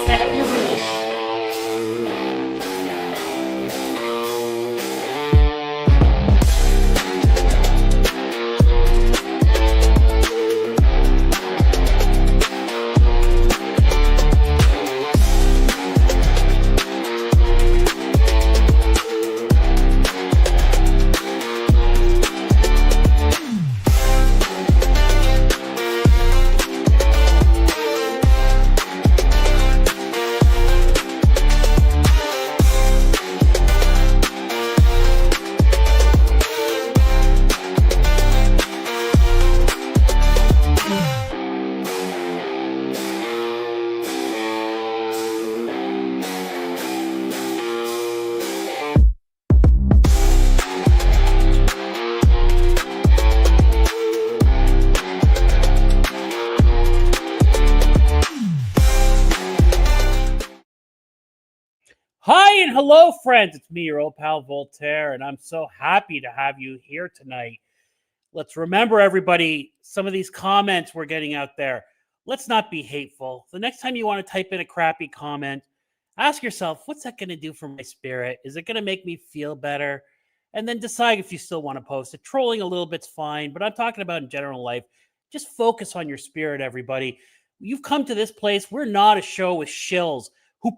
at your release. Hi and hello, friends. It's me, your old pal Voltaire, and I'm so happy to have you here tonight. Let's remember, everybody, some of these comments we're getting out there. Let's not be hateful. The next time you want to type in a crappy comment, ask yourself, what's that going to do for my spirit? Is it going to make me feel better? And then decide if you still want to post it. Trolling a little bit's fine, but I'm talking about in general life. Just focus on your spirit, everybody. You've come to this place. We're not a show with shills who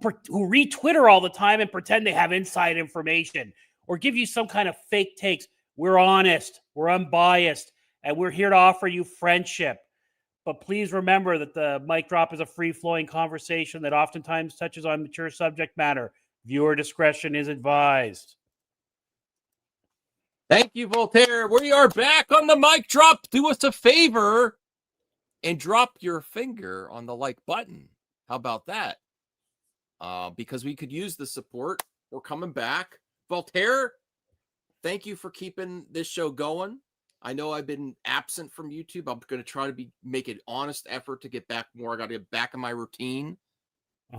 retwitter all the time and pretend they have inside information or give you some kind of fake takes. We're honest, we're unbiased, and we're here to offer you friendship. But please remember that the mic drop is a free-flowing conversation that oftentimes touches on mature subject matter. Viewer discretion is advised. Thank you, Voltaire. We are back on the mic drop. Do us a favor and drop your finger on the like button. How about that? Because we could use the support. We're coming back. Voltaire, thank you for keeping this show going. I know I've been absent from YouTube. I'm going to try to make an honest effort to get back more. I got to get back in my routine.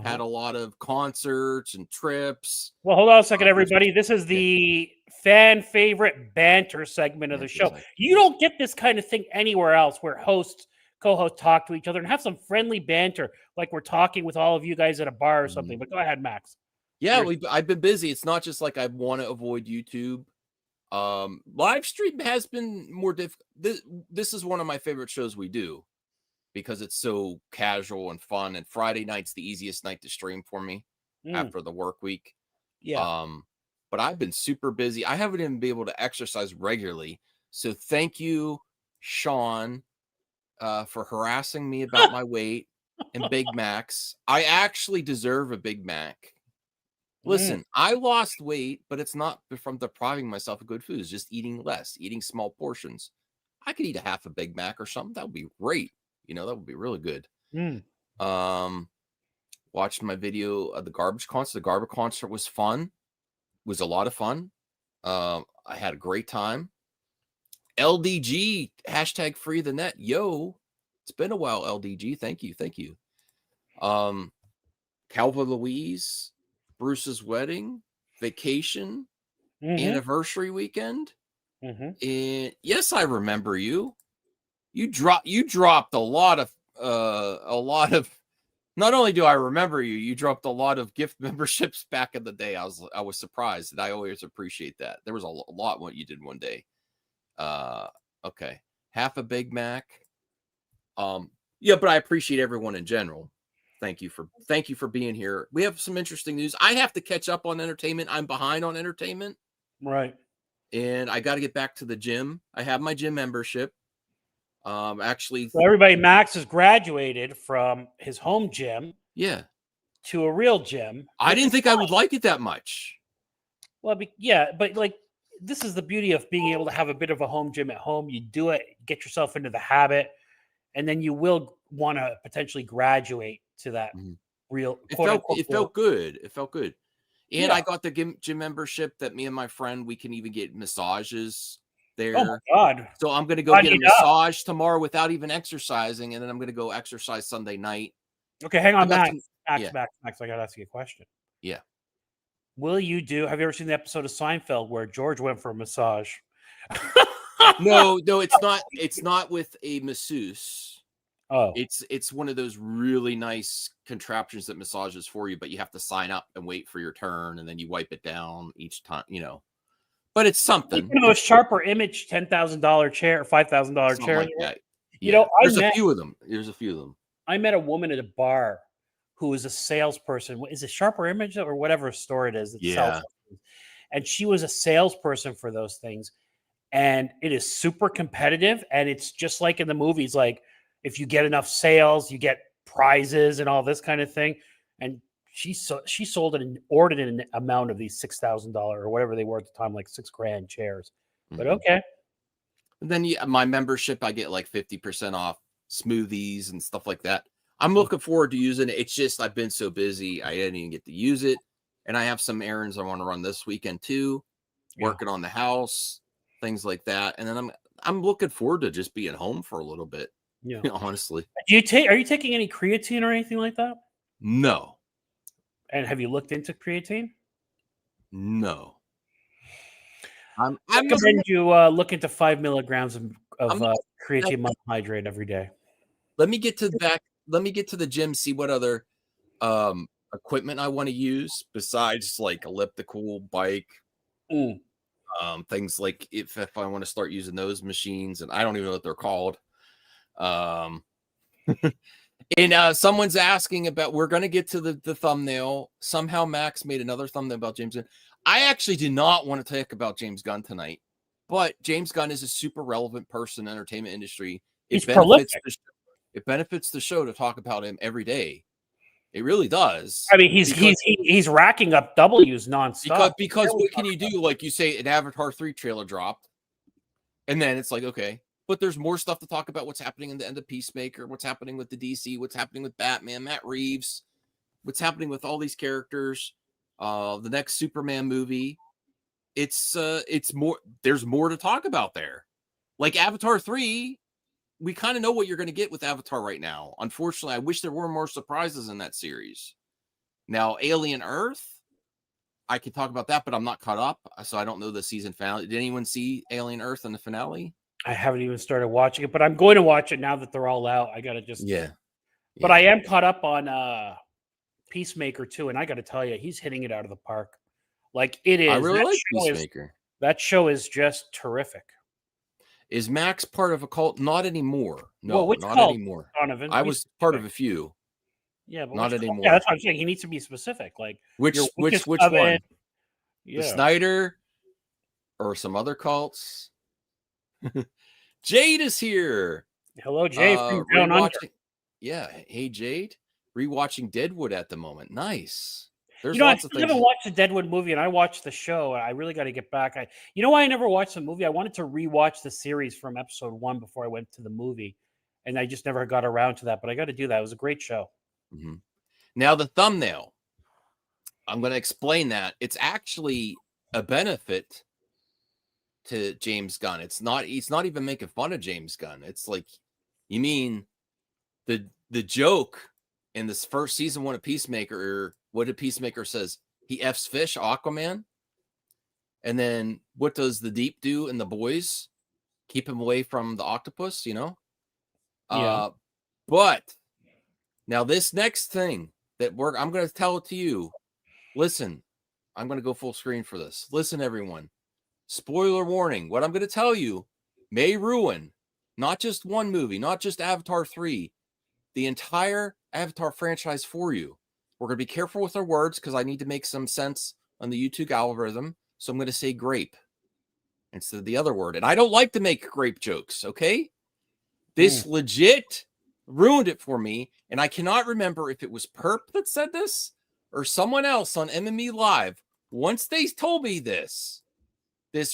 Had a lot of concerts and trips. Well, hold on a second, everybody. This is the fan favorite banter segment of the show. You don't get this kind of thing anywhere else where co-hosts talk to each other and have some friendly banter like we're talking with all of you guys at a bar or something. But go ahead, Max. Yeah, I've been busy. It's not just like I want to avoid YouTube. Live stream has been more difficult. This is one of my favorite shows we do because it's so casual and fun. And Friday night's the easiest night to stream for me after the work week. Yeah. But I've been super busy. I haven't even been able to exercise regularly. So thank you, Sean, for harassing me about my weight and Big Macs. I actually deserve a Big Mac. Listen, I lost weight, but it's not from depriving myself of good food. It's just eating less, eating small portions. I could eat a half a Big Mac or something. That would be great. You know, that would be really good. Watched my video of the Garbage concert. The Garbage concert was fun. It was a lot of fun. I had a great time. LDG, hashtag free the net. Yo, it's been a while, LDG. Thank you. Thank you. Calva Louise, Bruce's wedding, vacation, anniversary weekend. And yes, I remember you. You dropped a lot of not only do I remember you, you dropped a lot of gift memberships back in the day. I was surprised, and I always appreciate that. There was a lot what you did one day. Okay. Half a Big Mac. Yeah, but I appreciate everyone in general. Thank you for being here. We have some interesting news. I have to catch up on entertainment. I'm behind on entertainment. Right. And I got to get back to the gym. I have my gym membership. Actually, so everybody, Max has graduated from his home gym. Yeah. To a real gym. I didn't think I would like it that much. Well, yeah, but like this is the beauty of being able to have a bit of a home gym at home. You do it, get yourself into the habit, and then you will want to potentially graduate to that real. It felt good. It felt good. And yeah. I got the gym membership that me and my friend, we can even get massages there. Oh my God. So I'm going to go get a massage tomorrow without even exercising. And then I'm going to go exercise Sunday night. Okay. Hang on, Max. Max, I got to ask you a question. Yeah. Have you ever seen the episode of Seinfeld where George went for a massage? No, it's not with a masseuse. Oh, It's one of those really nice contraptions that massages for you, but you have to sign up and wait for your turn, and then you wipe it down each time, But it's like something. one of those sharper image $10,000 chair or $5,000 Something chairs. like that. You Yeah. know, There's a few of them. I met a woman at a bar who was a salesperson. Is it Sharper Image or whatever store it is that sells Yeah. things? And she was a salesperson for those things. And it is super competitive. And it's just like in the movies, like if you get enough sales, you get prizes and all this kind of thing. And she sold an inordinate amount of these $6,000 or whatever they were at the time, like $6,000 chairs. But Mhm. okay. And then my membership, I get like 50% off smoothies and stuff like that. I'm looking forward to using it. It's just I've been so busy, I didn't even get to use it. And I have some errands I want to run this weekend too, Yeah. working on the house, things like that. And then I'm looking forward to just being home for a little bit. Yeah. Honestly. Are you taking any creatine or anything like that? No. And have you looked into creatine? No. I recommend you look into 5 milligrams of creatine monohydrate every day. Let me get to the gym, see what other equipment I want to use besides like elliptical bike. Things like if I want to start using those machines, and I don't even know what they're called. And someone's asking about, we're going to get to the thumbnail. Somehow Max made another thumbnail about James Gunn. I actually did not want to talk about James Gunn tonight, but James Gunn is a super relevant person in the entertainment industry. He's prolific. It benefits the show to talk about him every day. It really does. I mean, he's racking up W's nonstop. Because what can you do? Like you say, an Avatar 3 trailer dropped, and then it's like, okay, but there's more stuff to talk about. What's happening in the end of Peacemaker? What's happening with the DC? What's happening with Batman, Matt Reeves? What's happening with all these characters? The next Superman movie. It's more. There's more to talk about there. Like Avatar 3, we kind of know what you're going to get with Avatar right now. Unfortunately, I wish there were more surprises in that series. Now, Alien Earth, I could talk about that, but I'm not caught up, so I don't know the season finale. Did anyone see Alien Earth in the finale? I haven't even started watching it, but I'm going to watch it now that they're all out. I got to just But I am caught up on Peacemaker too, and I got to tell you, he's hitting it out of the park. Like it is. I really like Peacemaker. That show is just terrific. Is Max part of a cult? Not anymore. No, well, not anymore. Donovan? I was part of a few. Yeah, but not anymore. Yeah, that's what I'm saying. He needs to be specific. Like which one? Yeah. The Snyder or some other cults? Jade is here. Hello, Jade from Down Under. Yeah, hey Jade. Rewatching Deadwood at the moment. Nice. There's lots of things. I haven't watched the Deadwood movie, and I watched the show. I really got to get back. You know why I never watched the movie? I wanted to rewatch the series from episode 1 before I went to the movie, and I just never got around to that. But I got to do that. It was a great show. Mm-hmm. Now the thumbnail. I'm going to explain that. It's actually a benefit to James Gunn. It's not. He's not even making fun of James Gunn. It's like, you mean the joke in this first season 1 of Peacemaker? What did Peacemaker says? He F's Fish, Aquaman. And then what does the Deep do in The Boys? Keep him away from the octopus, Yeah. But now this next thing that I'm going to tell it to you. Listen, I'm going to go full screen for this. Listen, everyone. Spoiler warning. What I'm going to tell you may ruin not just one movie, not just Avatar 3, the entire Avatar franchise for you. We're going to be careful with our words because I need to make some sense on the YouTube algorithm. So I'm going to say grape instead of the other word. And I don't like to make grape jokes, okay? This legit ruined it for me. And I cannot remember if it was Perp that said this or someone else on MME Live. Once they told me this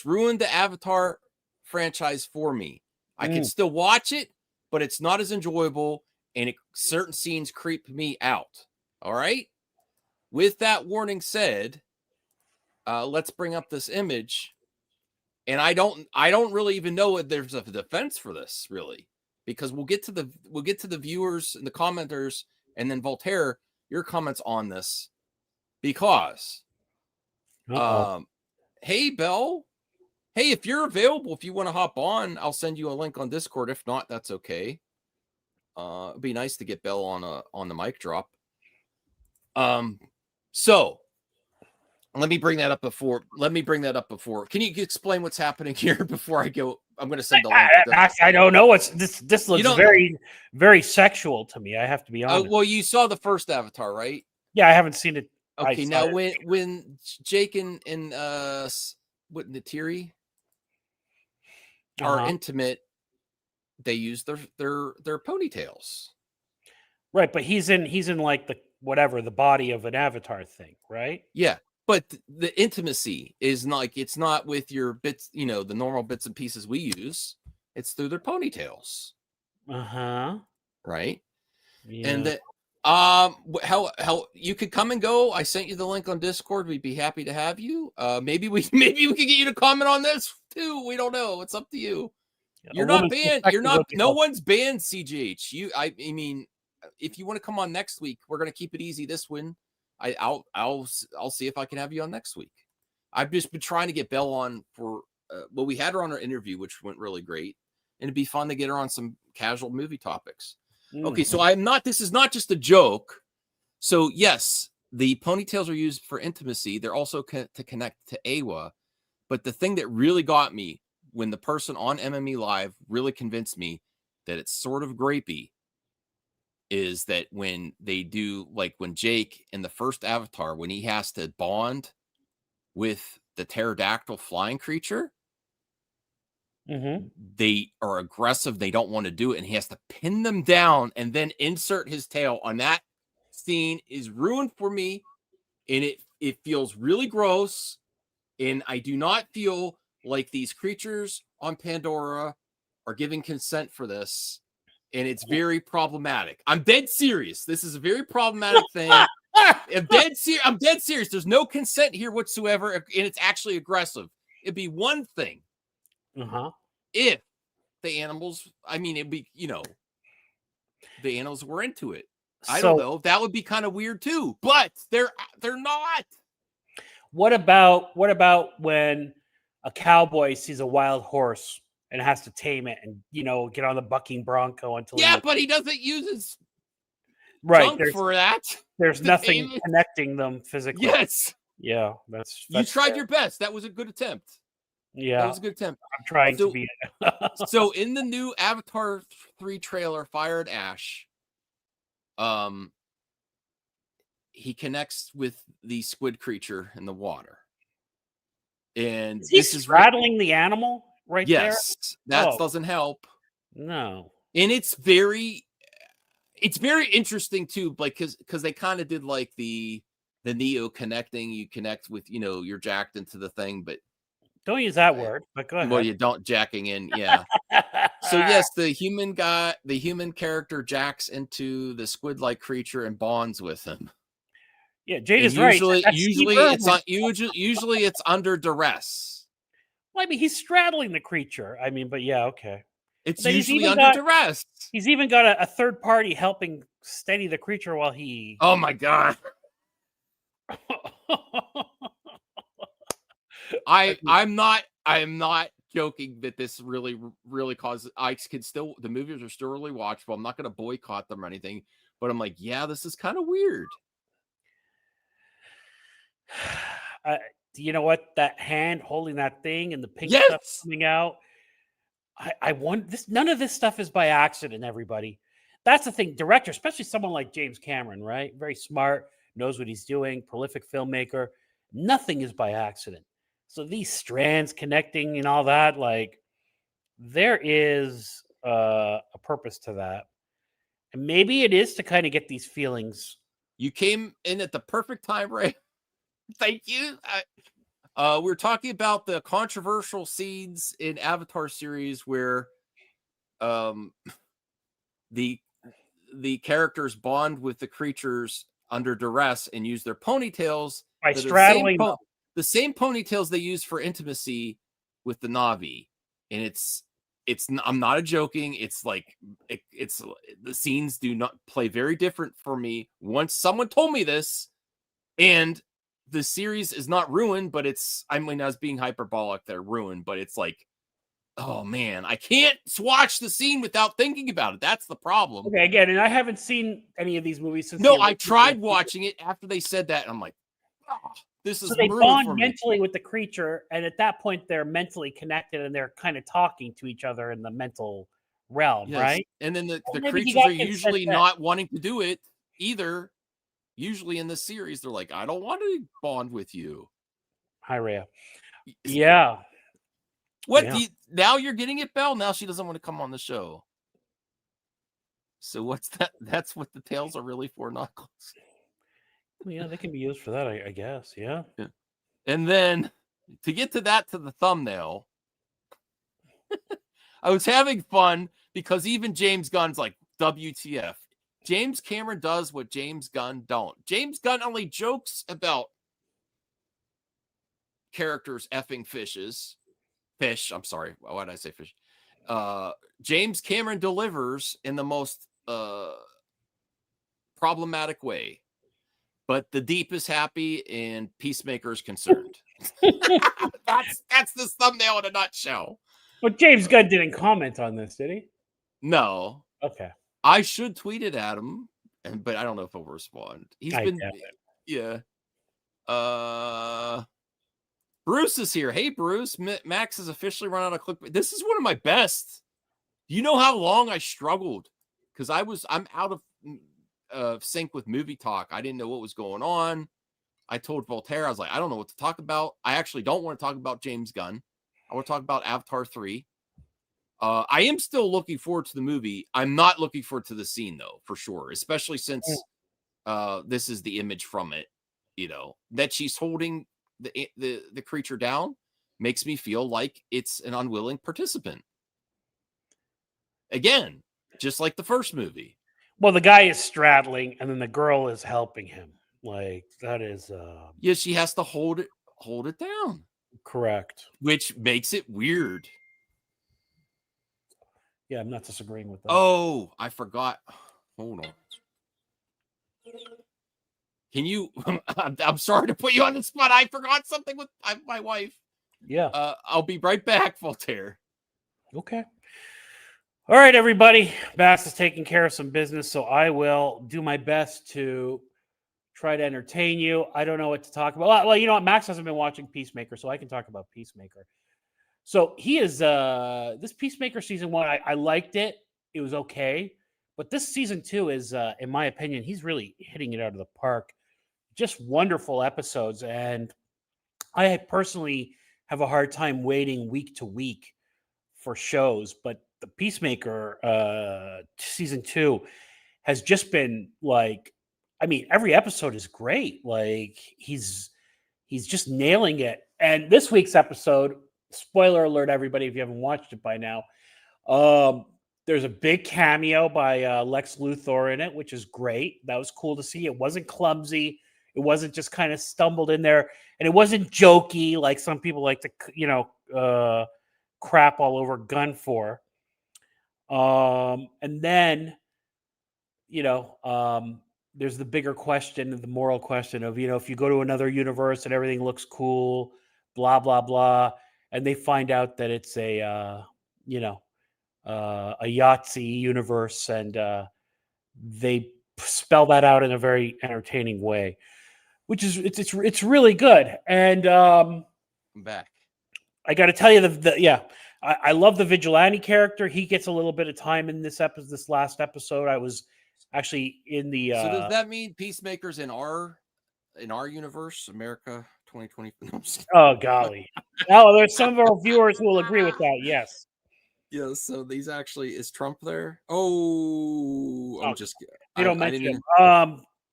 ruined the Avatar franchise for me. I can still watch it, but it's not as enjoyable. And certain scenes creep me out. All right. With that warning said, let's bring up this image. And I don't really even know if there's a defense for this, really, because we'll get to the viewers and the commenters, and then Voltaire, your comments on this, because hey Belle, hey, if you're available, if you want to hop on, I'll send you a link on Discord. If not, that's okay. It'd be nice to get Bell on the mic drop. So let me bring that up before. Can you explain what's happening here before I go? I'm going to send the link. I don't know what's this. This looks don't very, very sexual to me. I have to be honest. Well, you saw the first Avatar, right? Yeah, I haven't seen it. Okay, now when Jake and what Natiri are intimate, they use their ponytails. Right, but he's in like the body of an Avatar thing, right? Yeah. But the intimacy is it's not with your bits, the normal bits and pieces we use. It's through their ponytails. Right. Yeah. And how you could come and go. I sent you the link on Discord. We'd be happy to have you. Maybe we could get you to comment on this too. We don't know. It's up to you. You're not banned. No one's banned, CGH. I mean, if you want to come on next week, we're gonna keep it easy this one. I'll see if I can have you on next week. I've just been trying to get Belle on for we had her on our interview, which went really great, and it'd be fun to get her on some casual movie topics. Okay, so this is not just a joke. So yes, the ponytails are used for intimacy. They're also to connect to Awa. But the thing that really got me when the person on MME Live really convinced me that it's sort of grapey is that when they do, like when Jake in the first Avatar, when he has to bond with the pterodactyl flying creature, they are aggressive. They don't want to do it. And he has to pin them down and then insert his tail on that scene is ruined for me. And it feels really gross. And I do not feel like these creatures on Pandora are giving consent for this. And it's very problematic. I'm dead serious. This is a very problematic thing. I'm dead serious. There's no consent here whatsoever. And it's actually aggressive. It'd be one thing. If the animals, it'd be, the animals were into it. I don't know. That would be kind of weird too, but they're not. What about when a cowboy sees a wild horse and has to tame it and, get on the bucking bronco until but he doesn't use his junk for that. There's nothing connecting them physically. Yes. Yeah, that's you tried fair. your best. That was a good attempt. Yeah, that was a good attempt. I'm trying to be. So in the new Avatar 3 trailer, Fire and Ash, he connects with the squid creature in the water, and is he straddling the animal right there? Yes, that doesn't help. No, and it's very interesting too, like because they kind of did like the Neo connecting. You connect with you're jacked into the thing, but. Don't use that word, but go ahead. Well, you don't jacking in, yeah. So yes, the human character jacks into the squid-like creature and bonds with him. Yeah, Jade is right. Usually it's under duress. Well, he's straddling the creature. But yeah, okay. It's usually under duress. He's even got a third party helping steady the creature while he. Oh my god. I'm not joking that this really causes. The movies are still really watchable. I'm not going to boycott them or anything, but I'm like, yeah, this is kind of weird. You know what? That hand holding that thing and the pink stuff coming out. I want this. None of this stuff is by accident. Everybody, that's the thing. Director, especially someone like James Cameron, right? Very smart, knows what he's doing. Prolific filmmaker. Nothing is by accident. So these strands connecting and all that, like there is a purpose to that. And maybe it is to kind of get these feelings. You came in at the perfect time, Ray. Thank you. We're talking about the controversial scenes in Avatar series where the characters bond with the creatures under duress and use their ponytails by straddling the same ponytails they use for intimacy with the Na'vi. And it's I'm not joking. It's like it's the scenes do not play very different for me. Once someone told me this, and the series is not ruined, but I was being hyperbolic. They're ruined, but it's like oh man, I can't watch the scene without thinking about it. That's the problem. Okay, again, and I haven't seen any of these movies since. No, I tried watching it after they said that, and I'm like, oh, this is so they brutal bond for me. mentally with the creature, and at that point, they're mentally connected, and they're kind of talking to each other in the mental realm, Yes. right? And then the Maybe he creatures got are usually consent. not wanting to do it either. Usually in this series, they're like, I don't want to bond with you. Hi, Rhea. Yeah. What Yeah. do you, now you're getting it, Belle? Now she doesn't want to come on the show. So what's that? That's what the tails are really for, Knuckles. Well, yeah, they can be used for that, I guess. Yeah. And then to get to the thumbnail, I was having fun because even James Gunn's like, WTF. James Cameron does what James Gunn don't. James Gunn only jokes about characters effing fish. I'm sorry. Why did I say fish? James Cameron delivers in the most problematic way, but the Deep is happy and Peacemaker is concerned. that's this thumbnail in a nutshell. But James Gunn didn't comment on this, did he? No. Okay. I should tweet it at him, but I don't know if he'll respond. Yeah. Bruce is here. Hey, Bruce. Max has officially run out of clickbait. This is one of my best. You know how long I struggled because I'm out of sync with movie talk. I didn't know what was going on. I told Voltaire, I was like, I don't know what to talk about. I actually don't want to talk about James Gunn. I want to talk about Avatar 3. I am still looking forward to the movie. I'm not looking forward to the scene though, for sure, especially since this is the image from it, that she's holding the creature down makes me feel like it's an unwilling participant. Again, just like the first movie. Well, the guy is straddling and then the girl is helping him. Like that is yeah, she has to hold it down. Correct. Which makes it weird. Yeah, I'm not disagreeing with that. Oh, I forgot. Hold on. Can you I'm sorry to put you on the spot. I forgot something with my wife. Yeah. I'll be right back, Voltaire. Okay. All right, everybody. Bass is taking care of some business, so I will do my best to try to entertain you. I don't know what to talk about. Well, you know what? Max hasn't been watching Peacemaker, so I can talk about Peacemaker. So he is this Peacemaker season 1. I liked it. It was okay. But this season 2 is, in my opinion, he's really hitting it out of the park. Just wonderful episodes. And I personally have a hard time waiting week to week for shows. But the Peacemaker season 2 has just been like, I mean, every episode is great. Like he's just nailing it. And this week's episode, spoiler alert, everybody, if you haven't watched it by now, there's a big cameo by Lex Luthor in it, which is great. That was cool to see. It wasn't clumsy. It wasn't just kind of stumbled in there. And it wasn't jokey like some people like to, crap all over Gunn for. And then, there's the bigger question, the moral question of, if you go to another universe and everything looks cool, blah, blah, blah, and they find out that it's a Yahtzee universe, and they spell that out in a very entertaining way, which is it's really good. And I'm back. I got to tell you, I love the vigilante character. He gets a little bit of time in this last episode. I was actually in the. So does that mean Peacemaker's in our universe, America 2020? Oh golly! Oh, there's some of our viewers who will agree with that. Yes. Yeah. So these actually is Trump there? Oh, I'm just. You don't mention him.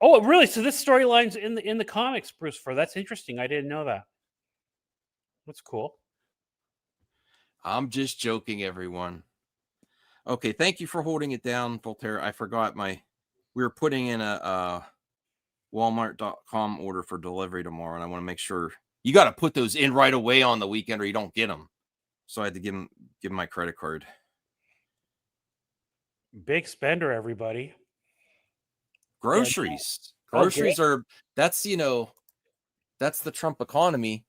Oh, really? So this storyline's in the comics, Bruce. That's interesting. I didn't know that. That's cool. I'm just joking, everyone. Okay, thank you for holding it down, Voltaire. I forgot we were putting in a Walmart.com order for delivery tomorrow, and I want to make sure you got to put those in right away on the weekend, or you don't get them. So I had to give him my credit card. Big spender, everybody. Groceries. Groceries are that's the Trump economy.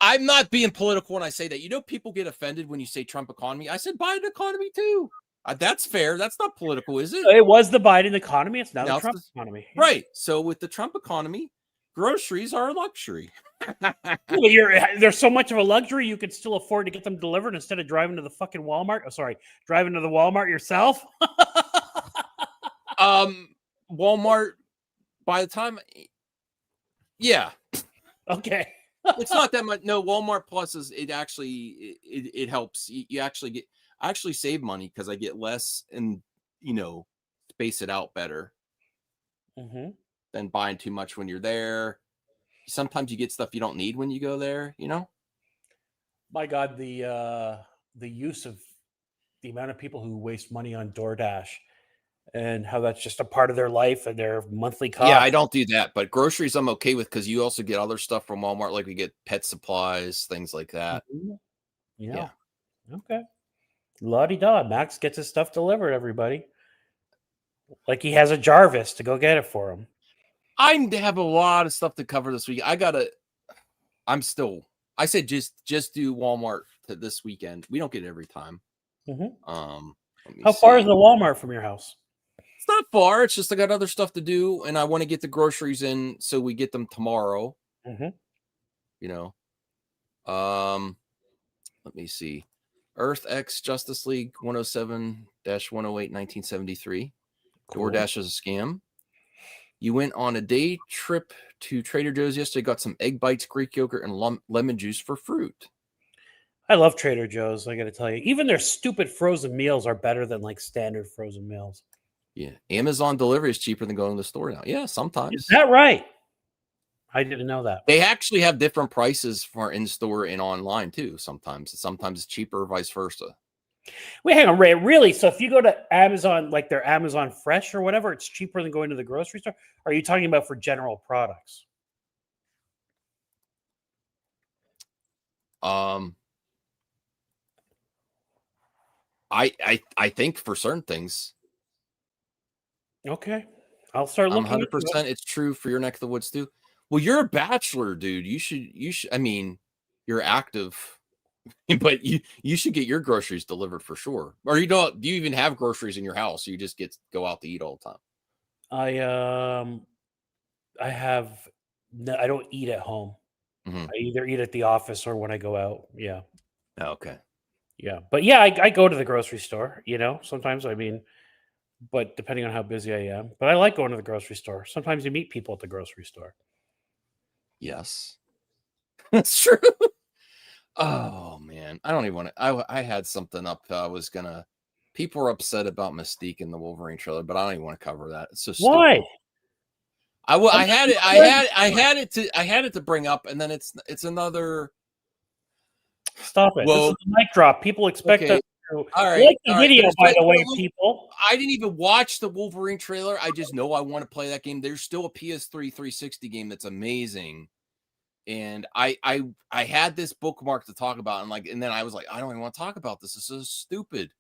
I'm not being political when I say that. You know, people get offended when you say Trump economy. I said Biden economy too. That's fair. That's not political, is it? It was the Biden economy. It's now the Now Trump economy. Yeah. Right. So with the Trump economy, groceries are a luxury. Well, there's so much of a luxury you could still afford to get them delivered instead of driving to the fucking Walmart. Oh, sorry, driving to the Walmart yourself. Walmart. By the time, yeah, Okay. it's not that much. No, Walmart Plus is it helps. You actually I actually save money because I get less and space it out better than buying too much when you're there. Sometimes you get stuff you don't need when you go there. My God, the use of the amount of people who waste money on DoorDash and how that's just a part of their life and their monthly cost. Yeah, I don't do that, but groceries I'm okay with because you also get other stuff from Walmart, like we get pet supplies, things like that. Yeah. Okay. La-di-da. Max gets his stuff delivered, everybody. Like he has a Jarvis to go get it for him. I have a lot of stuff to cover this week. I said just do Walmart this weekend. We don't get it every time. How far is the Walmart from your house? It's not far. It's just I got other stuff to do, and I want to get the groceries in so we get them tomorrow. Let me see. Earth X Justice League 107-108 1973. Cool. DoorDash is a scam. You went on a day trip to Trader Joe's yesterday, got some egg bites, Greek yogurt, and lemon juice for fruit. I love Trader Joe's, I got to tell you. Even their stupid frozen meals are better than like standard frozen meals. Yeah. Amazon delivery is cheaper than going to the store now. Yeah, sometimes. Is that right? I didn't know that. They actually have different prices for in-store and online too. Sometimes it's cheaper, vice versa. Wait, hang on, Ray. Really? So if you go to Amazon, like their Amazon Fresh or whatever, it's cheaper than going to the grocery store? Or are you talking about for general products? I think for certain things. Okay. I'll start looking. 100% it's true for your neck of the woods too. Well, you're a bachelor, dude. You should I mean, you're active, but you should get your groceries delivered for sure. Or do you even have groceries in your house? You just go out to eat all the time. I don't eat at home. I either eat at the office or when I go out. Yeah. Okay. Yeah. But yeah, I go to the grocery store, sometimes. I mean, but depending on how busy I am. But I like going to the grocery store. Sometimes you meet people at the grocery store. Yes. That's true. Oh man. I don't even want to I had something up people were upset about Mystique in the Wolverine trailer, but I don't even want to cover that. It's so stupid. Why? I had it to bring up, and then it's another. Stop it! This is a mic drop. People expect us to like the video. By the way, people. I didn't even watch the Wolverine trailer. I just know I want to play that game. There's still a PS3 360 game that's amazing, and I had this bookmark to talk about, and then I was like, I don't even want to talk about this. This is stupid.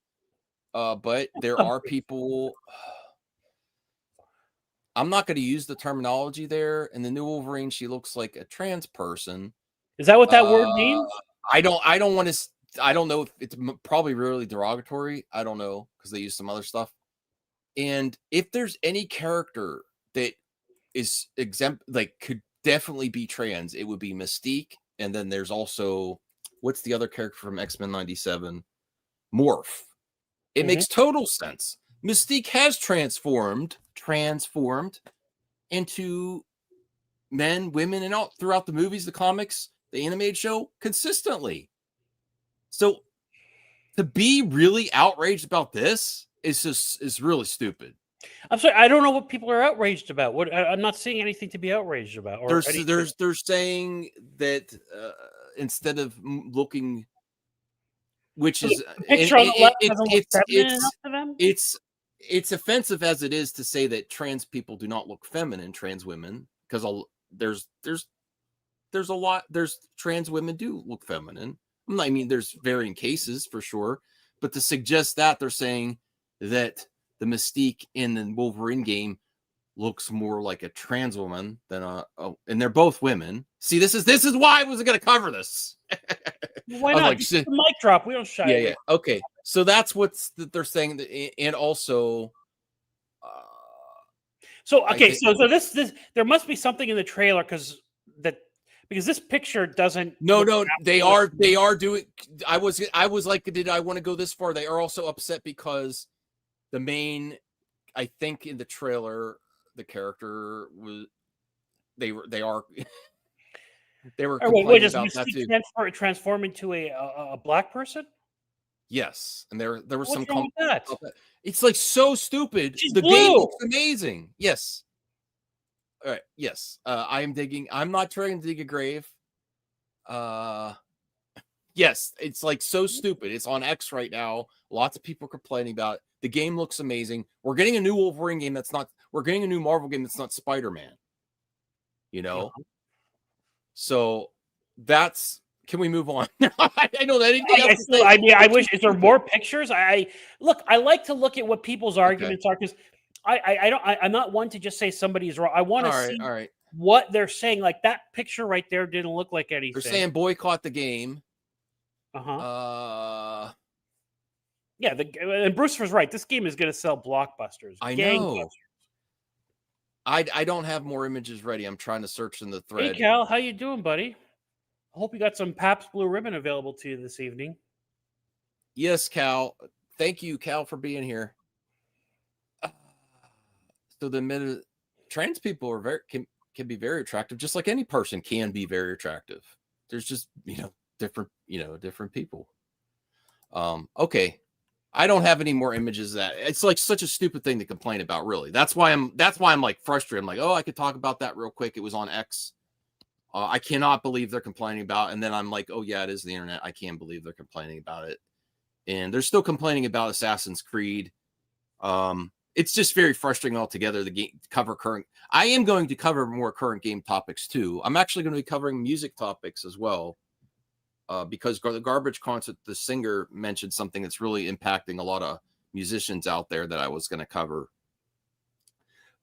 But there are people. I'm not going to use the terminology there. In the new Wolverine, she looks like a trans person. Is that what that word means? I don't want to. I don't know if it's probably really derogatory. I don't know because they use some other stuff. And if there's any character that is exempt, like could definitely be trans, it would be Mystique. And then there's also what's the other character from X-Men '97? Morph. It makes total sense. Mystique has transformed into men, women, and all throughout the movies, the comics, the animated show consistently. So to be really outraged about this is really stupid. I'm sorry, I don't know what people are outraged about. I'm not seeing anything to be outraged about. They're saying that instead of looking, which is it's offensive as it is to say that trans people do not look feminine, trans women, because there's trans women do look feminine. I mean, there's varying cases for sure, but to suggest that they're saying that the Mystique in the Wolverine game looks more like a trans woman than and they're both women. See, this is why I wasn't going to cover this. Why I was not? like, Just the mic drop. We don't shy away. yeah. Okay, so that's what they're saying, and also, so okay, so this there must be something in the trailer because this picture doesn't. No, they are doing. I was like, did I want to go this far? They are also upset because the main, I think in the trailer, the character was they are they were complaining about that too. Transform into a black person? Yes, and there was What's some wrong with that? It's like so stupid. She's the blue. Game looks amazing. Yes. All right. Yes. I'm not trying to dig a grave. Yes, it's like so stupid. It's on X right now. Lots of people are complaining about it. The game looks amazing. We're getting a new Wolverine game we're getting a new Marvel game that's not Spider-Man. You know? So can we move on? I know that anything else. I wish. Is there more pictures? I like to look at what people's arguments are because I'm not one to just say somebody's wrong. I want to see what they're saying. Like that picture right there didn't look like anything. They're saying boycott the game. Yeah, and Bruce was right. This game is going to sell blockbusters. I know. I don't have more images ready. I'm trying to search in the thread. Hey, Cal, how you doing, buddy? I hope you got some Pabst Blue Ribbon available to you this evening. Yes, Cal. Thank you, Cal, for being here. So the trans people are can be very attractive, just like any person can be very attractive. There's just different people. Okay. I don't have any more images of that. It's like such a stupid thing to complain about, really. That's why I'm like frustrated. I'm like, oh, I could talk about that real quick. It was on X. I cannot believe they're complaining about it. And then I'm like, oh yeah, it is the internet. I can't believe they're complaining about it. And they're still complaining about Assassin's Creed. It's just very frustrating altogether. I am going to cover more current game topics too. I'm actually going to be covering music topics as well. Because the Garbage Concert, the singer mentioned something that's really impacting a lot of musicians out there that I was going to cover.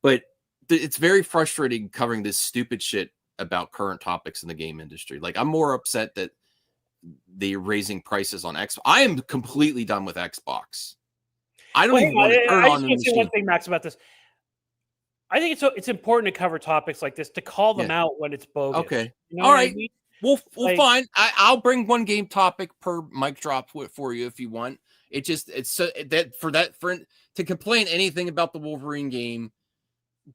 But it's very frustrating covering this stupid shit about current topics in the game industry. Like, I'm more upset that they're raising prices on Xbox. I am completely done with Xbox. I don't even want to turn on the machine. Say one thing, Max, about this. I think it's important to cover topics like this, to call them out when it's bogus. Okay. You know all right. I mean? Well, fine. I'll bring one game topic per mic drop for you if you want. To complain anything about the Wolverine game,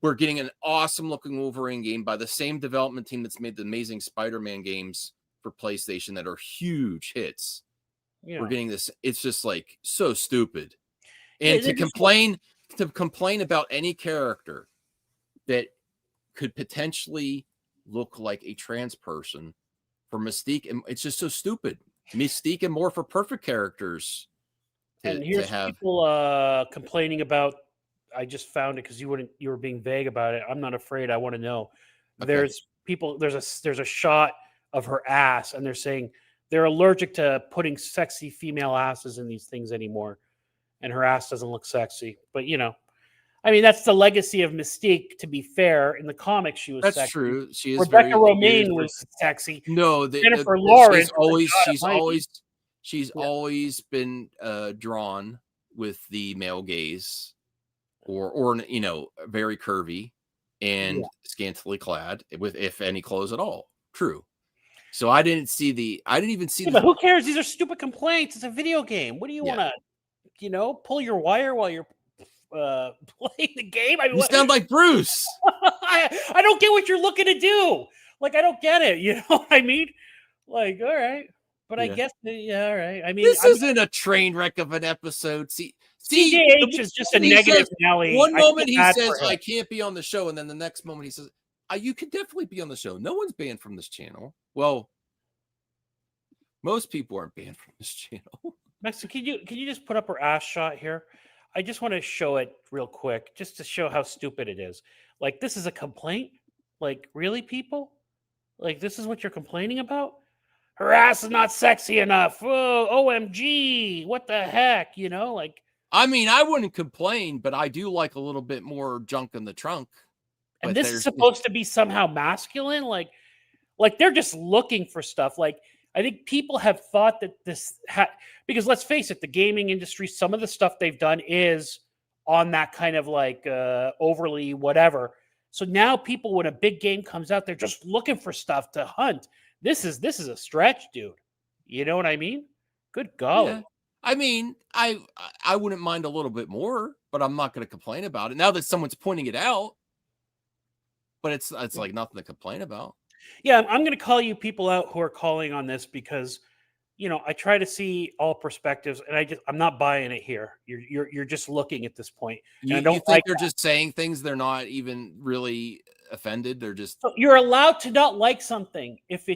we're getting an awesome looking Wolverine game by the same development team that's made the amazing Spider-Man games for PlayStation that are huge hits. Yeah. We're getting this. It's just like so stupid. And to complain about any character that could potentially look like a trans person for Mystique, and it's just so stupid. Mystique and more for perfect characters. And here's people complaining about. I just found it because you were being vague about it. I'm not afraid. I want to know. Okay. There's people. There's a shot of her ass, and they're saying they're allergic to putting sexy female asses in these things anymore, and her ass doesn't look sexy. But I mean, that's the legacy of Mystique. To be fair, in the comics, she was. That's true. She is. Rebecca Romaine was sexy. No, Jennifer Lawrence. She's always been drawn with the male gaze, or very curvy and scantily clad, with if any clothes at all. True. So I didn't even see. But who cares? These are stupid complaints. It's a video game. What do you want to, pull your wire while you're playing the game? You sound like Bruce. I don't get what you're looking to do. Like, I don't get it. You know what I mean? Like, all right. But I guess, all right. I mean, this isn't a train wreck of an episode. See, CDH is just a negative Nelly. One moment he says, I can't be on the show. And then the next moment he says, you can definitely be on the show. No one's banned from this channel. Well, most people aren't banned from this channel. Max, can you just put up her ass shot here? I just want to show it real quick, just to show how stupid it is. Like, this is a complaint? Like, really, people? Like, this is what you're complaining about? Her ass is not sexy enough. Oh, OMG. What the heck? Like. I mean, I wouldn't complain, but I do like a little bit more junk in the trunk. And but this is there's supposed to be somehow masculine, like they're just looking for stuff. Like I think people have thought that because let's face it, the gaming industry, some of the stuff they've done is on that kind of like overly whatever. So now people, when a big game comes out, they're just looking for stuff to hunt. This is a stretch, dude. You know what I mean? Good golly. yeah. I mean, I wouldn't mind a little bit more, but I'm not going to complain about it now that someone's pointing it out. But it's like nothing to complain about. Yeah, I'm going to call you people out who are calling on this because I try to see all perspectives, and I'm not buying it here. You're just looking at this point, and I You don't think like they're that. just saying things, they're not even really offended? They're just So you're allowed to not like something if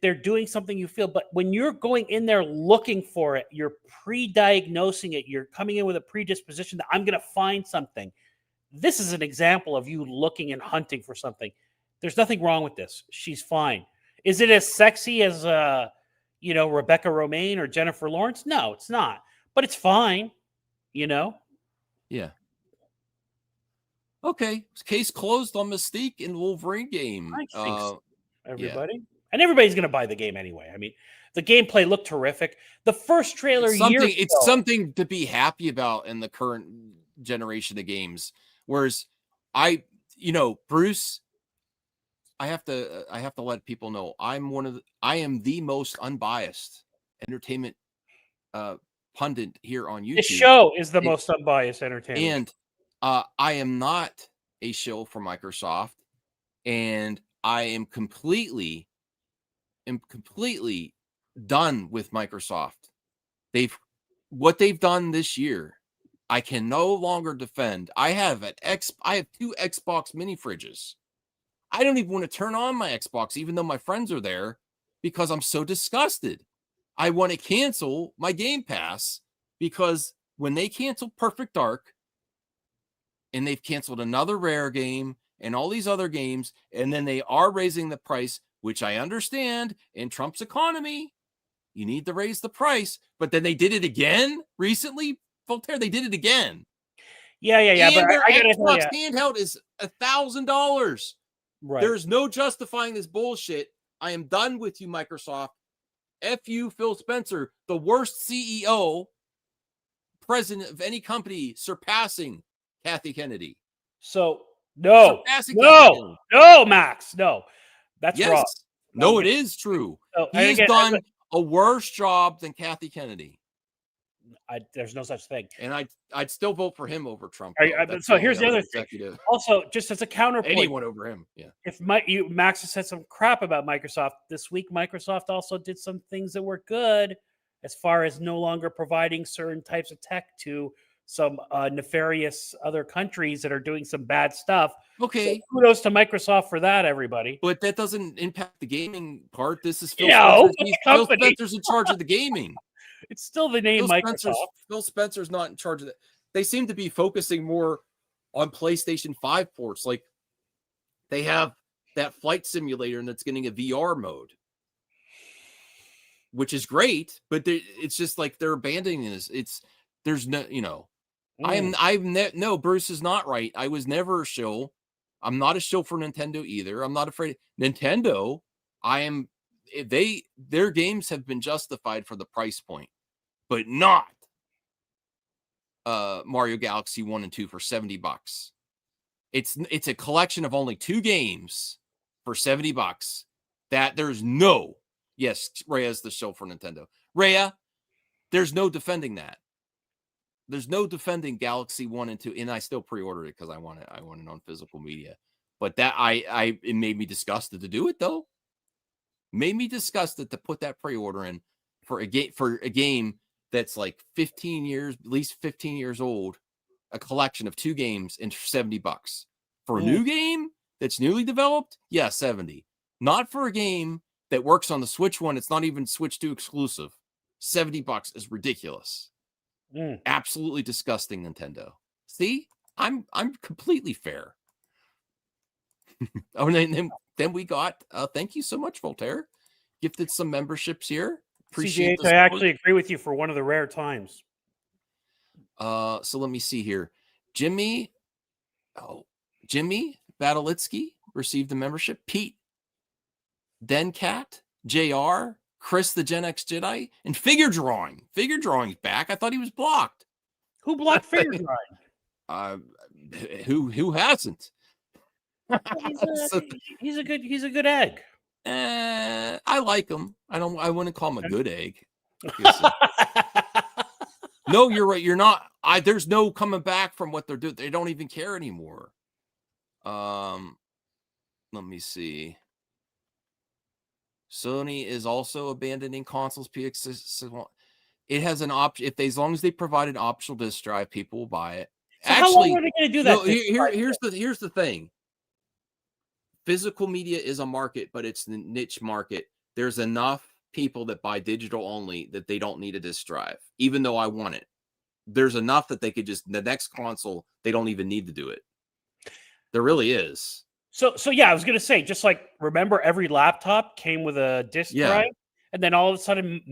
they're doing something you feel, but when you're going in there looking for it, you're pre-diagnosing it. You're coming in with a predisposition that I'm going to find something. This is an example of you looking and hunting for something. There's nothing wrong with this. She's fine. Is it as sexy as Rebecca Romaine or Jennifer Lawrence? No, it's not. But it's fine, yeah. Okay, case closed on Mystique and Wolverine game. I think so, Yeah. everybody. And everybody's going to buy the game anyway. I mean, the gameplay looked terrific. The first trailer It's something to be happy about in the current generation of games. Whereas Bruce, I have to let people know I am the most unbiased entertainment pundit here on YouTube. This show is the most unbiased entertainment. And I am not a shill for Microsoft, and I am completely done with Microsoft. What they've done this year, I can no longer defend. I have 2 Xbox mini fridges. I don't even want to turn on my Xbox, even though my friends are there, because I'm so disgusted. I want to cancel my Game Pass because when they cancel Perfect Dark, and they've canceled another Rare game and all these other games, and then they are raising the price, which I understand in Trump's economy, you need to raise the price, but then they did it again recently. Voltaire, they did it again. Yeah. And But their I gotta Xbox tell you, handheld is $1,000. right. There's no justifying this bullshit. I am done with you, Microsoft. F you, Phil Spencer, the worst CEO, president of any company, surpassing Kathy Kennedy. So no, Max, no, that's wrong. No, it is true. He has done a worse job than Kathy Kennedy. There's no such thing. And I'd still vote for him over Trump. So here's the other thing. Also, just as a counterpoint, anyone over him. Yeah. If Max has said some crap about Microsoft this week, Microsoft also did some things that were good as far as no longer providing certain types of tech to some nefarious other countries that are doing some bad stuff. Okay. So kudos to Microsoft for that, everybody. But that doesn't impact the gaming part. This is Phil Spencer's in charge of the gaming. It's still the name Microsoft. Phil Spencer's not in charge of that. They seem to be focusing more on PlayStation 5 ports. Like they have that flight simulator and that's getting a VR mode, which is great, but it's just like they're abandoning this. There's no, no, Bruce is not right. I was never a shill. I'm not a shill for Nintendo either. I'm not afraid. Nintendo, their games have been justified for the price point, but not Mario Galaxy 1 and 2 for $70. It's a collection of only 2 games for $70 that there's no, yes, Rhea's the show for Nintendo. Rhea, there's no defending that. There's no defending Galaxy 1 and 2, and I still pre-ordered it because I want it on physical media. But that it made me disgusted to do it though. Made me disgusted to put that pre-order in for a game that's like 15 years, at least 15 years old, a collection of 2 games and $70. For a new game that's newly developed, yeah, 70. Not for a game that works on the Switch one, it's not even Switch 2 exclusive. $70 is ridiculous. Absolutely disgusting, Nintendo. See? I'm completely fair. Oh, and then we got thank you so much, Voltaire. Gifted some memberships here. Appreciate CGH, I actually agree with you for one of the rare times. So let me see here. Jimmy Badalitsky received a membership. Pete Dencat, JR, Chris the Gen X Jedi, and Figure Drawing. Figure Drawing's back. I thought he was blocked. Who blocked Figure Drawing? Who hasn't? He's a good egg. I like him. I wouldn't call him a good egg. No, you're right. You're not. There's no coming back from what they're doing. They don't even care anymore. Let me see. Sony is also abandoning consoles. PX. It has an option. As long as they provide an optional disk drive, people will buy it. So how long are they going to do that? No, here's the thing. Physical media is a market, but it's the niche market. There's enough people that buy digital only that they don't need a disk drive, even though I want it. There's enough that they could the next console, they don't even need to do it. There really is. So yeah, I was going to say, just like, remember every laptop came with a disk drive, and then all of a sudden,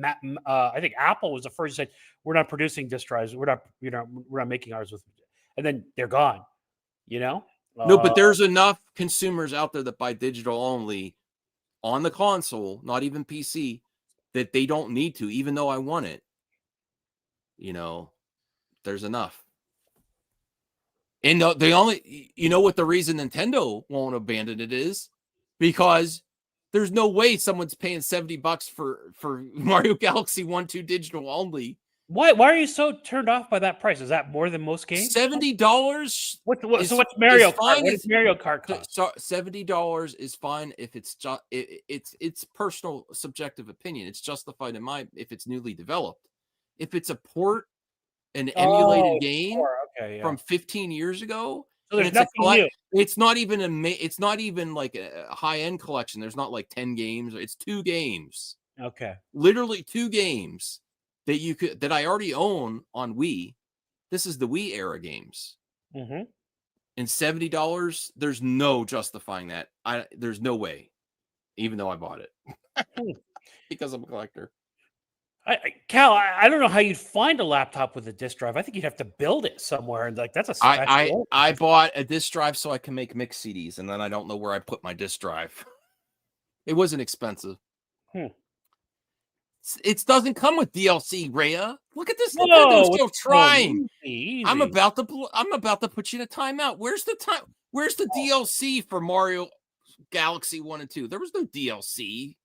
I think Apple was the first to say, we're not producing disk drives. We're not making ours with, and then they're gone, No, but there's enough consumers out there that buy digital only on the console, not even PC, that they don't need to, even though I want it. There's enough. And the only, what the reason Nintendo won't abandon it is because there's no way someone's paying $70 for Mario Galaxy 1-2 digital only. Why are you so turned off by that price? Is that more than most games? $70. So what's Mario Kart? What does Mario Kart cost? So $70 is fine if it's just it's personal subjective opinion. It's justified if it's newly developed. If it's a port, an emulated game from 15 years ago, so there's nothing new. It's not even like a high-end collection. There's not like 10 games. It's 2 games. Okay. Literally 2 games that I already own on Wii. This is the Wii era games. Mm-hmm. And $70, there's no justifying that. There's no way, even though I bought it because I'm a collector. Cal, I don't know how you'd find a laptop with a disk drive. I think you'd have to build it somewhere, and that's a special. I bought a disk drive so I can make mix CDs, and then I don't know where I put my disk drive. It wasn't expensive. It doesn't come with DLC, Rhea. Look at this. They're still trying. Easy. I'm about to put you in a timeout. Where's the DLC for Mario Galaxy 1 and 2? There was no DLC.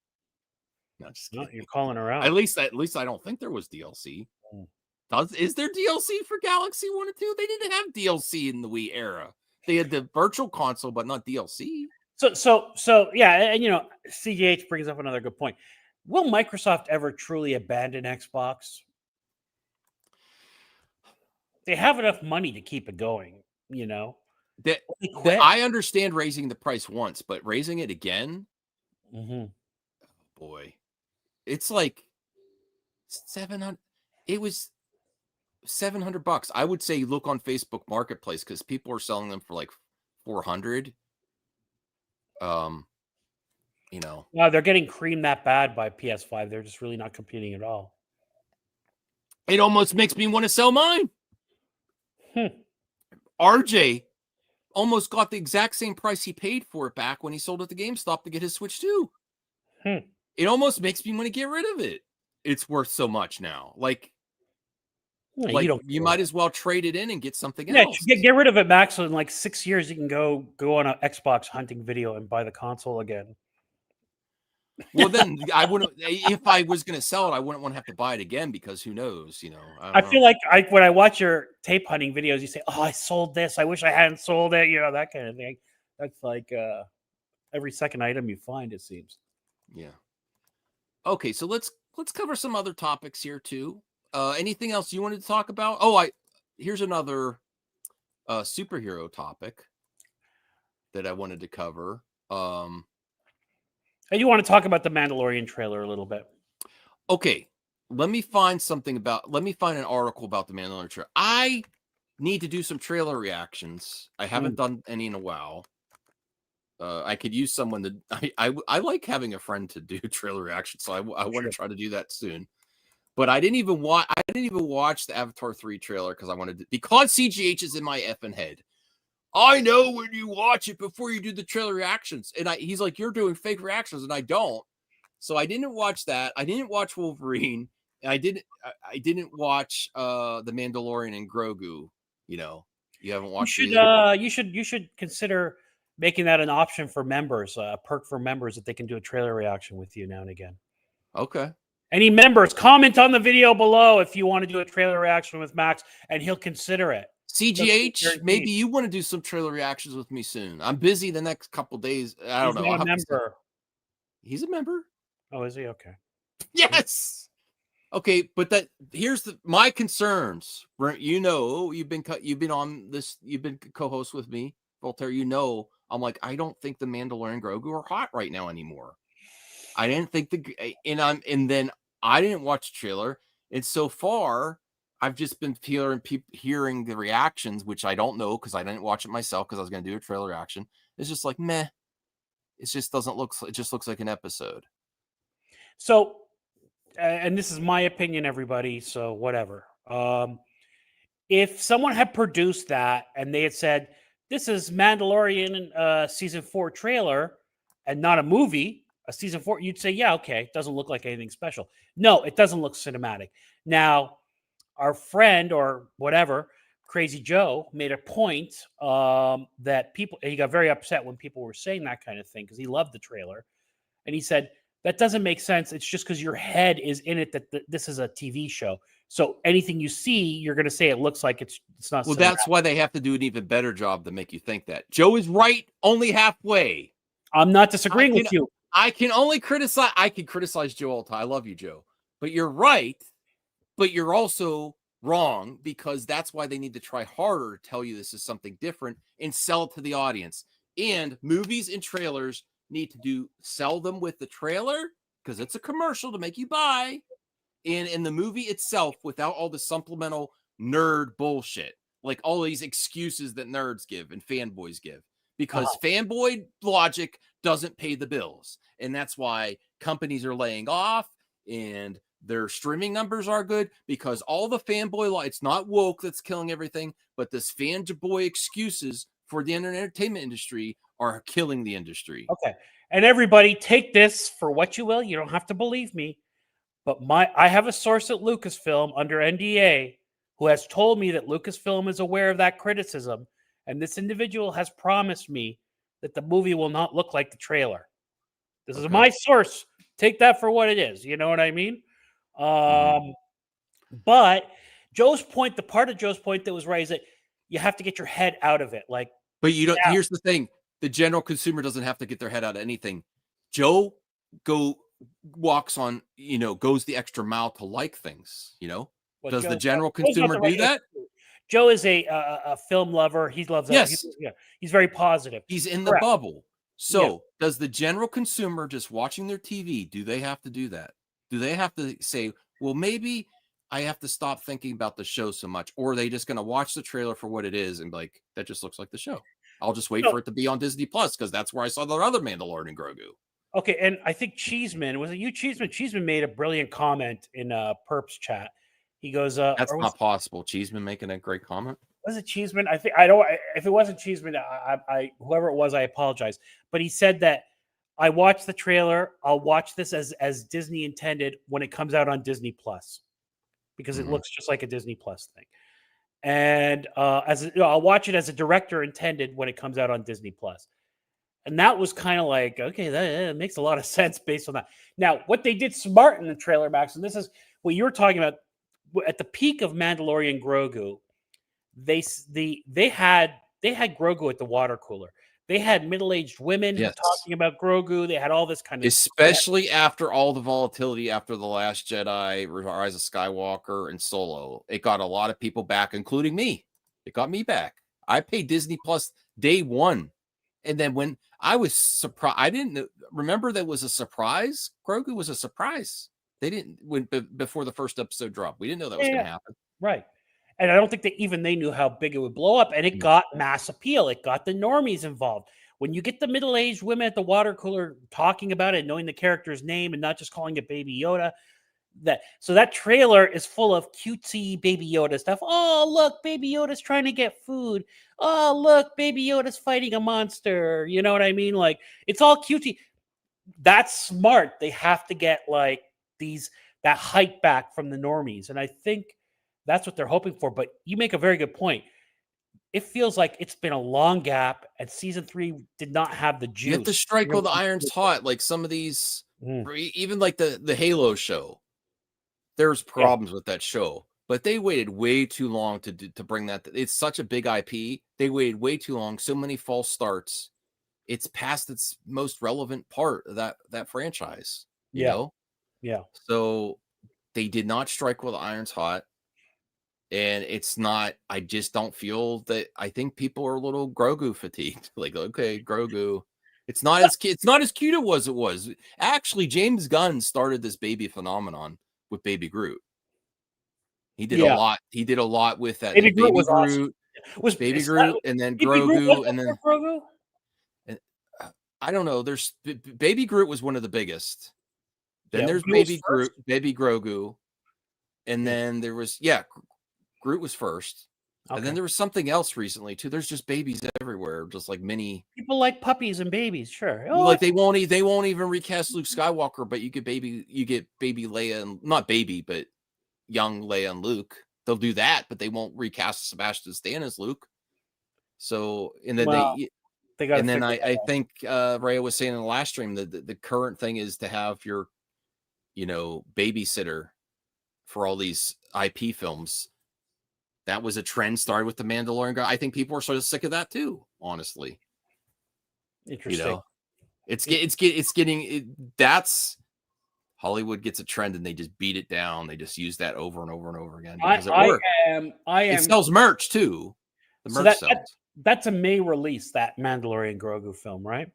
No, just kidding. You're calling her out. At least I don't think there was DLC. Is there DLC for Galaxy 1 and 2? They didn't have DLC in the Wii era. They had the virtual console, but not DLC. So yeah, and CGH brings up another good point. Will Microsoft ever truly abandon Xbox? They have enough money to keep it going, I understand raising the price once, but raising it again? Mm-hmm. Oh boy. It's like 700. It was $700. I would say look on Facebook Marketplace because people are selling them for like 400. No, they're getting creamed that bad by PS5. They're just really not competing at all. It almost makes me want to sell mine. RJ almost got the exact same price he paid for it back when he sold it to GameStop to get his Switch 2. It almost makes me want to get rid of it. It's worth so much now. You might as well trade it in and get something else. Get rid of it, Max. So in like 6 years, you can go on an Xbox hunting video and buy the console again. Well, then I wouldn't. If I was going to sell it, I wouldn't want to have to buy it again because who knows? I feel like when I watch your tape hunting videos, you say, "Oh, I sold this. I wish I hadn't sold it." That kind of thing. That's like every second item you find, it seems. Yeah. Okay, so let's cover some other topics here too. Anything else you wanted to talk about? Oh, here's another superhero topic that I wanted to cover. And you want to talk about the Mandalorian trailer a little bit? Okay, let me find an article about the Mandalorian trailer. I need to do some trailer reactions. I haven't done any in a while. I could use someone to. I like having a friend to do trailer reactions, so I want to try to do that soon. But I didn't even watch the Avatar 3 trailer because CGH is in my effing head. I know when you watch it before you do the trailer reactions. And he's like, you're doing fake reactions, and I don't. So I didn't watch that. I didn't watch Wolverine. And I didn't watch The Mandalorian and Grogu. You know, you haven't watched it either? You should consider making that an option for members, a perk for members that they can do a trailer reaction with you now and again. Okay. Any members, comment on the video below if you want to do a trailer reaction with Max, and he'll consider it. CGH, maybe you want to do some trailer reactions with me soon. I'm busy the next couple days. I don't know. He's a member. He's a member. Oh, is he? Okay. Yes. Okay, but here's my concerns. You know, you've been on this. You've been co-host with me, Voltaire. You know, I'm like, I don't think the Mandalorian Grogu are hot right now anymore. I didn't think and then I didn't watch the trailer, and so far I've just been hearing the reactions, which I don't know because I didn't watch it myself because I was going to do a trailer reaction. It's just like meh. It just doesn't look. It just looks like an episode. So, and this is my opinion, everybody. So whatever. If someone had produced that and they had said this is Mandalorian season 4 trailer and not a movie, a season 4, you'd say, yeah, okay, it doesn't look like anything special. No, it doesn't look cinematic. Now, our friend or whatever, Crazy Joe, made a point that he got very upset when people were saying that kind of thing because he loved the trailer. And he said, that doesn't make sense. It's just because your head is in it that this is a TV show. So anything you see, you're going to say it looks like it's not. Well, that's why they have to do an even better job to make you think that. Joe is right only halfway. I'm not disagreeing with you. I can criticize Joe all the time. I love you, Joe. But you're right. But you're also wrong because that's why they need to try harder to tell you this is something different and sell it to the audience. And movies and trailers need to sell them with the trailer because it's a commercial to make you buy, and in the movie itself without all the supplemental nerd bullshit, like all these excuses that nerds give and fanboys give, because fanboy logic doesn't pay the bills, and that's why companies are laying off and their streaming numbers are good because all the fanboy it's not woke that's killing everything, but this fanboy excuses for the entertainment industry are killing the industry. Okay. And everybody take this for what you will. You don't have to believe me. But I have a source at Lucasfilm under NDA who has told me that Lucasfilm is aware of that criticism. And this individual has promised me that the movie will not look like the trailer. This is my source. Take that for what it is. You know what I mean? But Joe's point, the part of Joe's point that was right is that you have to get your head out of it. But you don't. Yeah. Here's the thing: the general consumer doesn't have to get their head out of anything. Joe walks on, goes the extra mile to like things. Does the general consumer do that? Joe is a film lover. He loves that. Yes. He's very positive. He's in the bubble. So does the general consumer just watching their TV, do they have to do that? Do they have to say, well, maybe I have to stop thinking about the show so much, or are they just going to watch the trailer for what it is and be like, that just looks like the show? I'll just wait for it to be on Disney Plus because that's where I saw the other Mandalorian Grogu. Okay, and I think Cheeseman, was it you, Cheeseman? Cheeseman made a brilliant comment in Perp's chat. He goes, "That's not possible." Cheeseman making a great comment. Was it Cheeseman? I think I don't. If it wasn't Cheeseman, I whoever it was, I apologize. But he said that I watched the trailer. I'll watch this as Disney intended when it comes out on Disney Plus because it looks just like a Disney Plus thing. And I'll watch it as a director intended when it comes out on Disney Plus. And that was kind of like, okay, that makes a lot of sense based on that. Now, what they did smart in the trailer, Max, and this is what you were talking about at the peak of Mandalorian Grogu. They had Grogu at the water cooler. They had middle-aged women talking about Grogu. They had all this kind of especially after all the volatility after The Last Jedi, Rise of Skywalker, and Solo. It got a lot of people back, including me. It got me back. I paid Disney Plus day one. And then when I was surprised, I didn't remember that was a surprise. Grogu was a surprise. They didn't before the first episode dropped. We didn't know that was going to happen. Right. And I don't think that even they knew how big it would blow up. And it got mass appeal. It got the normies involved. When you get the middle-aged women at the water cooler talking about it, knowing the character's name and not just calling it Baby Yoda, So that trailer is full of cutesy Baby Yoda stuff. Oh, look, Baby Yoda's trying to get food. Oh, look, Baby Yoda's fighting a monster. You know what I mean? Like, it's all cutesy. That's smart. They have to get like that hype back from the normies, and I think that's what they're hoping for. But you make a very good point. It feels like it's been a long gap, and season 3 did not have the juice. You have to strike while the iron's hot. Like some of these, even like the Halo show, there's problems with that show, but they waited way too long to bring that. It's such a big IP. They waited way too long. So many false starts. It's past its most relevant part of that franchise. You know? Yeah. So they did not strike while the iron's hot. And it's not, I just don't feel that. I think people are a little Grogu fatigued. Like, okay, Grogu. It's not as cute it was. Actually, James Gunn started this baby phenomenon with Baby Groot. He did a lot. He did a lot with that. Baby Groot was awesome. Was Baby Groot, and then Grogu, and then Grogu? And, I don't know. There's Baby Groot was one of the biggest. Then there's Groot Baby Groot, Baby Grogu, and then there was Groot was first. Okay. And then there was something else recently too. There's just babies everywhere, just like mini. People like puppies and babies, sure. Oh, like they won't even recast Luke Skywalker, but you get baby Leia, and not baby, but young Leia and Luke. They'll do that, but they won't recast Sebastian Stan as Luke. So, and then they got. And then I think Raya was saying in the last stream that the current thing is to have your, babysitter for all these IP films. That was a trend started with the Mandalorian guy. I think people are sort of sick of that too, honestly. Interesting. It's getting that's Hollywood gets a trend and they just beat it down. They just use that over and over and over again because it works. It sells merch too. The merch sells. That's a May release, that Mandalorian Grogu film, right?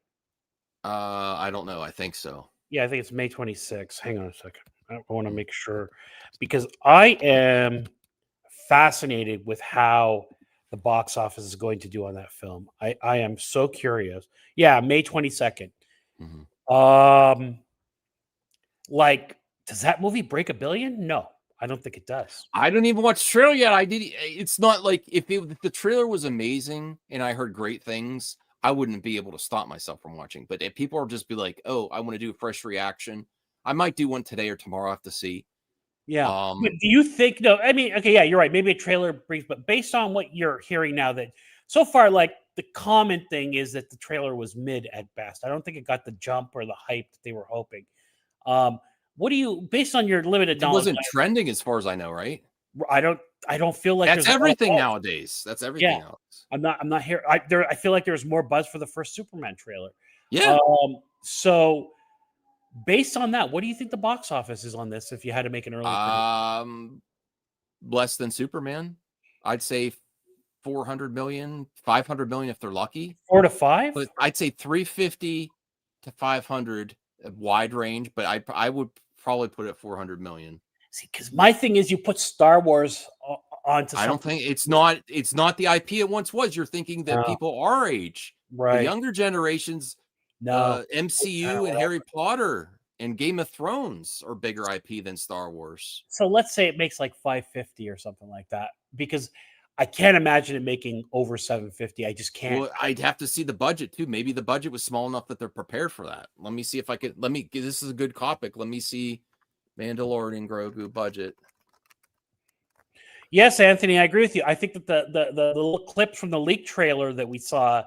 I don't know. I think so. Yeah, I think it's May 26th. Hang on a second. I want to make sure because I am fascinated with how the box office is going to do on that film. I am so curious. Yeah, May 22nd. Mm-hmm. Like, does that movie break $1 billion? No, I don't think it does. I don't even watch the trailer yet. It's not like if the trailer was amazing and I heard great things, I wouldn't be able to stop myself from watching. But if people are just be like, oh, I want to do a fresh reaction, I might do one today or tomorrow. I have to see. Yeah. But do you think, no, I mean, okay, yeah, you're right. Maybe a trailer brief, but based on what you're hearing now, that so far, like the common thing is that the trailer was mid at best. I don't think it got the jump or the hype that they were hoping. What do you, based on your limited knowledge? It wasn't trending as far as I know, right? I don't feel like that's everything nowadays. That's everything else. I'm not here. I feel like there's more buzz for the first Superman trailer. Yeah. So based on that, what do you think the box office is on this if you had to make an early prediction? Less than Superman. I'd say 400 million, 500 million if they're lucky. 4 to 5? But I'd say 350 to 500, a wide range, but I would probably put it at 400 million. See, because my thing is you put Star Wars onto something. I don't think it's not the IP it once was. You're thinking that people our age, the younger generations, MCU and Harry Potter and Game of Thrones are bigger IP than Star Wars. So let's say it makes like 550 or something like that, because I can't imagine it making over 750. I just can't. Well, I'd have to see the budget too. Maybe the budget was small enough that they're prepared for that. Let me see if I could. This is a good topic. Let me see Mandalorian Grogu budget. Yes, Anthony, I agree with you. I think that the little clips from the leak trailer that we saw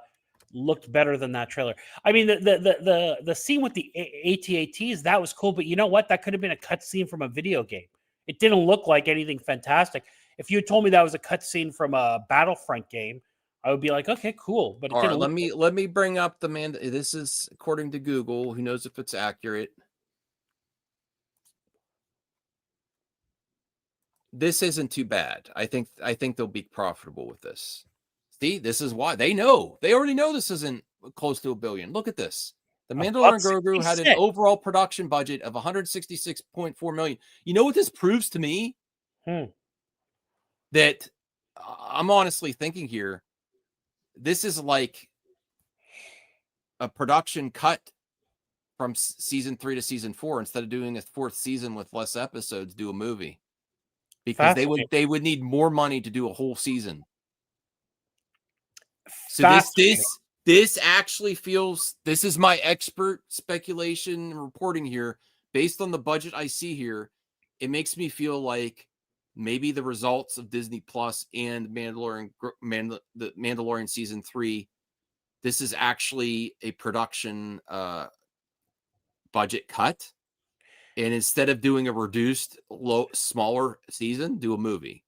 looked better than that trailer. I mean, the scene with the AT-ATs, that was cool, but you know what? That could have been a cut scene from a video game. It didn't look like anything fantastic. If you had told me that was a cut scene from a Battlefront game, I would be like, okay, cool. But all right, let me bring up the man. This is according to Google. Who knows if it's accurate? This isn't too bad. I think they'll be profitable with this. See, this is why they know. They already know this isn't close to $1 billion. Look at this. The Mandalorian Grogu had an overall production budget of $166.4 million. You know what this proves to me? That I'm honestly thinking here, this is like a production cut from season 3 to season 4, instead of doing a 4th season with less episodes, do a movie, because they would need more money to do a whole season. So this actually feels, this is my expert speculation reporting here based on the budget I see here. It makes me feel like maybe the results of Disney Plus and the Mandalorian season 3, this is actually a production budget cut, and instead of doing a reduced smaller season, do a movie.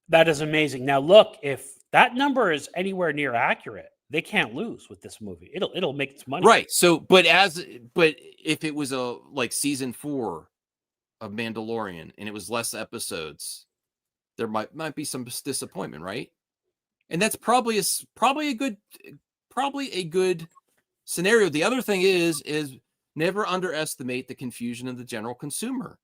That is amazing. Now look, if that number is anywhere near accurate, they can't lose with this movie. It'll make its money. Right. So but if it was a like season 4 of Mandalorian and it was less episodes, there might be some disappointment, right? And that's probably a good scenario. The other thing is never underestimate the confusion of the general consumer.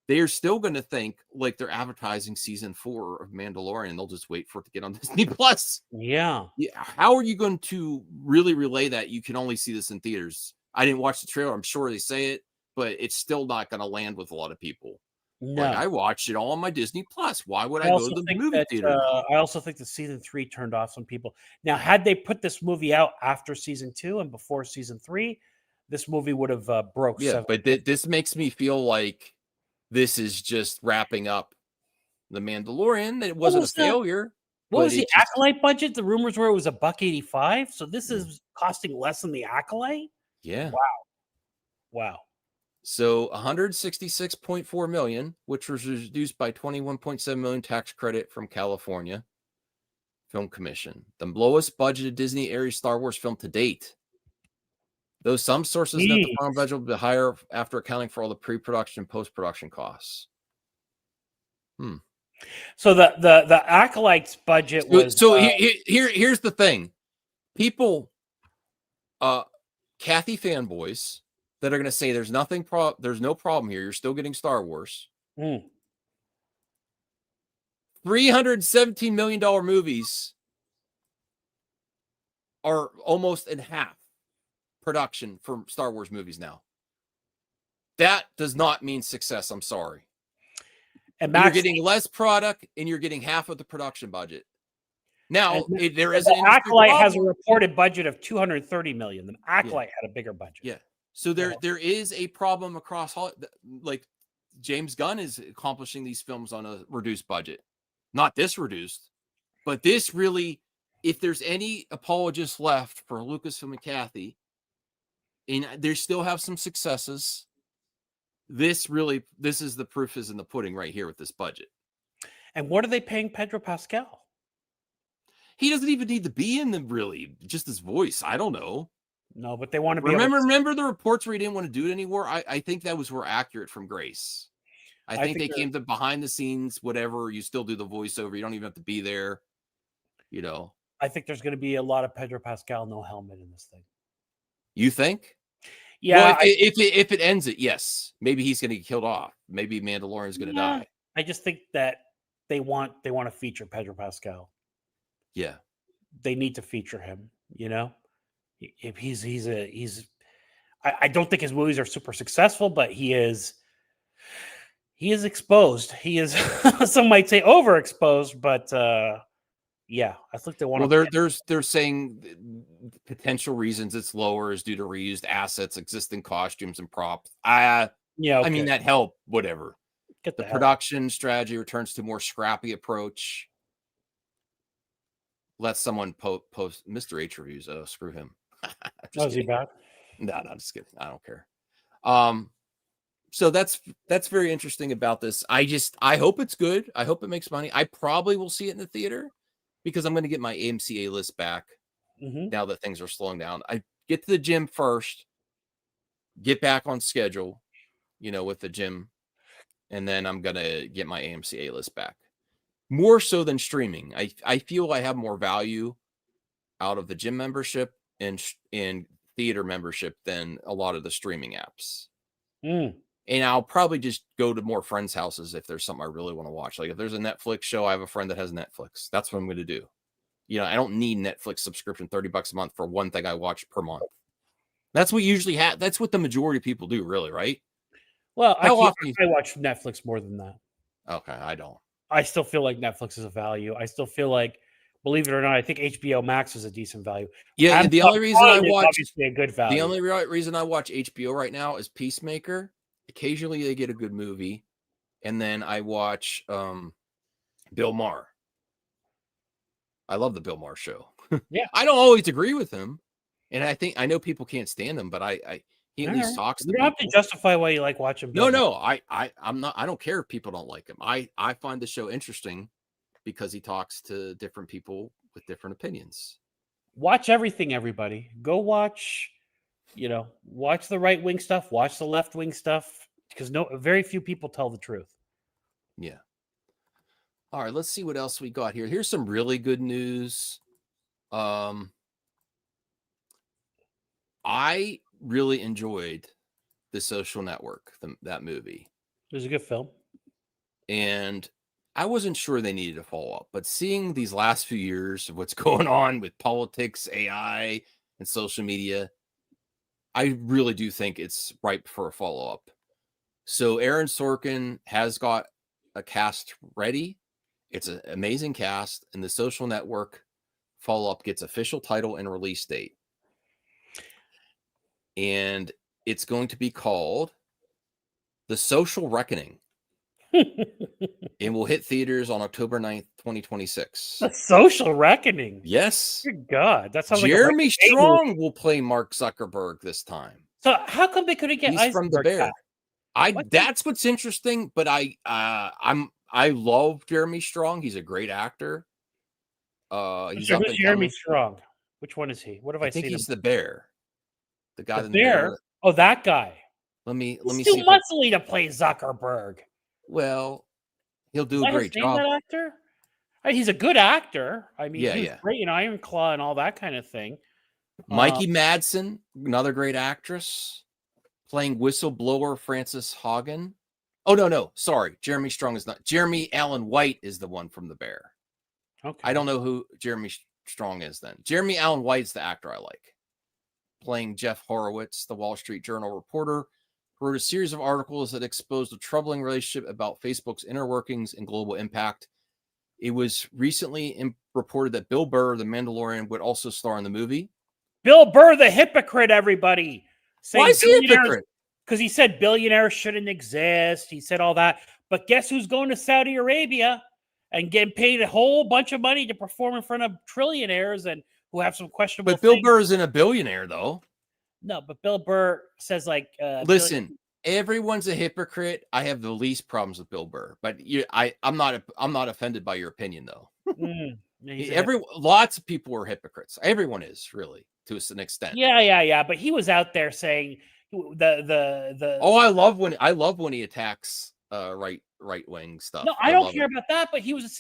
They are still going to think like they're advertising season 4 of Mandalorian. They'll just wait for it to get on Disney Plus. Yeah. How are you going to really relay that? You can only see this in theaters. I didn't watch the trailer. I'm sure they say it, but it's still not going to land with a lot of people. No. Like, I watched it all on my Disney Plus. Why would I go to the movie theater? I also think that season 3 turned off some people. Now, had they put this movie out after season 2 and before season 3, this movie would have broke. Yeah, but this makes me feel like this is just wrapping up the Mandalorian. It wasn't a failure. What was the Acolyte budget? The rumors were it was $1.85. So this is costing less than the Acolyte. Yeah. Wow. So 166.4 million, which was reduced by 21.7 million tax credit from California Film Commission. The lowest budgeted Disney area Star Wars film to date. Though some sources note the final budget will be higher after accounting for all the pre-production and post-production costs. So the Acolyte's budget was here's the thing. People Kathy fanboys that are going to say there's no problem here. You're still getting Star Wars. $317 million movies are almost in half production for Star Wars movies now. That does not mean success. I'm sorry. And you're getting less product and you're getting half of the production budget. Now, there is an Acolyte has a reported budget of $230 million. The Acolyte had a bigger budget. Yeah. So there is a problem across, like James Gunn is accomplishing these films on a reduced budget. Not this reduced, but this really, if there's any apologists left for Lucasfilm and Kathy, and they still have some successes, this is the proof is in the pudding right here with this budget. And what are they paying Pedro Pascal? He doesn't even need to be in them, really. Just his voice. I don't know. No, but they want to be. Remember the reports where he didn't want to do it anymore? I think that were accurate from Grace. I think they came to behind the scenes, whatever. You still do the voiceover. You don't even have to be there. You know. I think there's going to be a lot of Pedro Pascal no helmet in this thing. You think? Yeah. Well, if it ends it, yes. Maybe he's going to get killed off. Maybe Mandalorian's going to die. I just think that they want to feature Pedro Pascal. Yeah. They need to feature him, you know? If I don't think his movies are super successful, but he is exposed. He is some might say overexposed, but yeah, I think they want to. Well, they're saying potential reasons it's lower is due to reused assets, existing costumes and props. I mean that help, whatever. The production strategy returns to more scrappy approach. Let someone post Mr. H reviews. Oh, screw him. Is he bad? No, just kidding. I don't care. So that's very interesting about this. I hope it's good. I hope it makes money. I probably will see it in the theater because I'm going to get my AMC list back now that things are slowing down. I get to the gym first, get back on schedule, with the gym, and then I'm going to get my AMC list back. More so than streaming. I feel I have more value out of the gym membership and theater membership than a lot of the streaming apps. And I'll probably just go to more friends' houses if there's something I really want to watch. Like if there's a Netflix show, I have a friend that has Netflix. That's what I'm going to do. I don't need Netflix subscription, $30 a month for one thing I watch per month. That's what usually that's what the majority of people do, really, right? Well, How often? I watch Netflix more than that. Okay, I don't. I still feel like Netflix is a value. I still feel like, believe it or not, I think HBO Max is a decent value. Yeah, Amazon the only reason I Prime is watch obviously a good value. the only reason I watch HBO right now is Peacemaker. Occasionally they get a good movie, and then I watch Bill Maher. I love the Bill Maher show. Yeah. I don't always agree with him, and I know people can't stand him, but he at All least right. talks to You don't have to people. justify why you like watching Bill Maher. No, I'm not. I don't care if people don't like him. I find the show interesting because he talks to different people with different opinions. Watch everything, everybody. Go watch, watch the right wing stuff, watch the left wing stuff, because very few people tell the truth. Yeah. All right, let's see what else we got here. Here's some really good news. I really enjoyed The Social Network, that movie. It was a good film. And I wasn't sure they needed a follow-up, but seeing these last few years of what's going on with politics, AI, and social media, I really do think it's ripe for a follow-up. So Aaron Sorkin has got a cast ready. It's an amazing cast, and The Social Network follow-up gets official title and release date. And it's going to be called The Social Reckoning. It will hit theaters on October 9th, 2026. The Social Reckoning. Yes. Good God. That sounds Jeremy like Strong will play Mark Zuckerberg this time. So how come they couldn't get He's from The Eisenberg Bear. back? That's what's interesting, but I love Jeremy Strong. He's a great actor. He's up Who's and Jeremy coming. Strong? Which one is he? What have I I think seen? he's the Bear. The guy The in the Bear? Bear. Oh, that guy. Let me He's see. too muscly to play Zuckerberg. Well, he'll do a Is great his name job. that actor? He's a good actor. I mean, Yeah, he was yeah. great in Iron Claw and all that kind of thing. Mikey Madsen, another great actress, playing whistleblower Frances Haugen. Oh, no. Sorry. Jeremy Strong is not. Jeremy Allen White is the one from The Bear. Okay. I don't know who Jeremy Strong is then. Jeremy Allen White's the actor I like. Playing Jeff Horowitz, the Wall Street Journal reporter, wrote a series of articles that exposed a troubling relationship about Facebook's inner workings and global impact. It was recently reported that Bill Burr, the Mandalorian, would also star in the movie. Bill Burr, the hypocrite, everybody. Why is he a hypocrite? Because he said billionaires shouldn't exist. He said all that. But guess who's going to Saudi Arabia and getting paid a whole bunch of money to perform in front of trillionaires and who have some questionable But Bill things. Burr isn't a billionaire, though. No, but Bill Burr says listen, everyone's a hypocrite. I have the least problems with Bill Burr, but I'm not offended by your opinion, though. Lots of people are hypocrites. Everyone is, really, to an extent. Yeah. But he was out there saying the. Oh, I love when he attacks right wing stuff. No, I don't care about that. But he was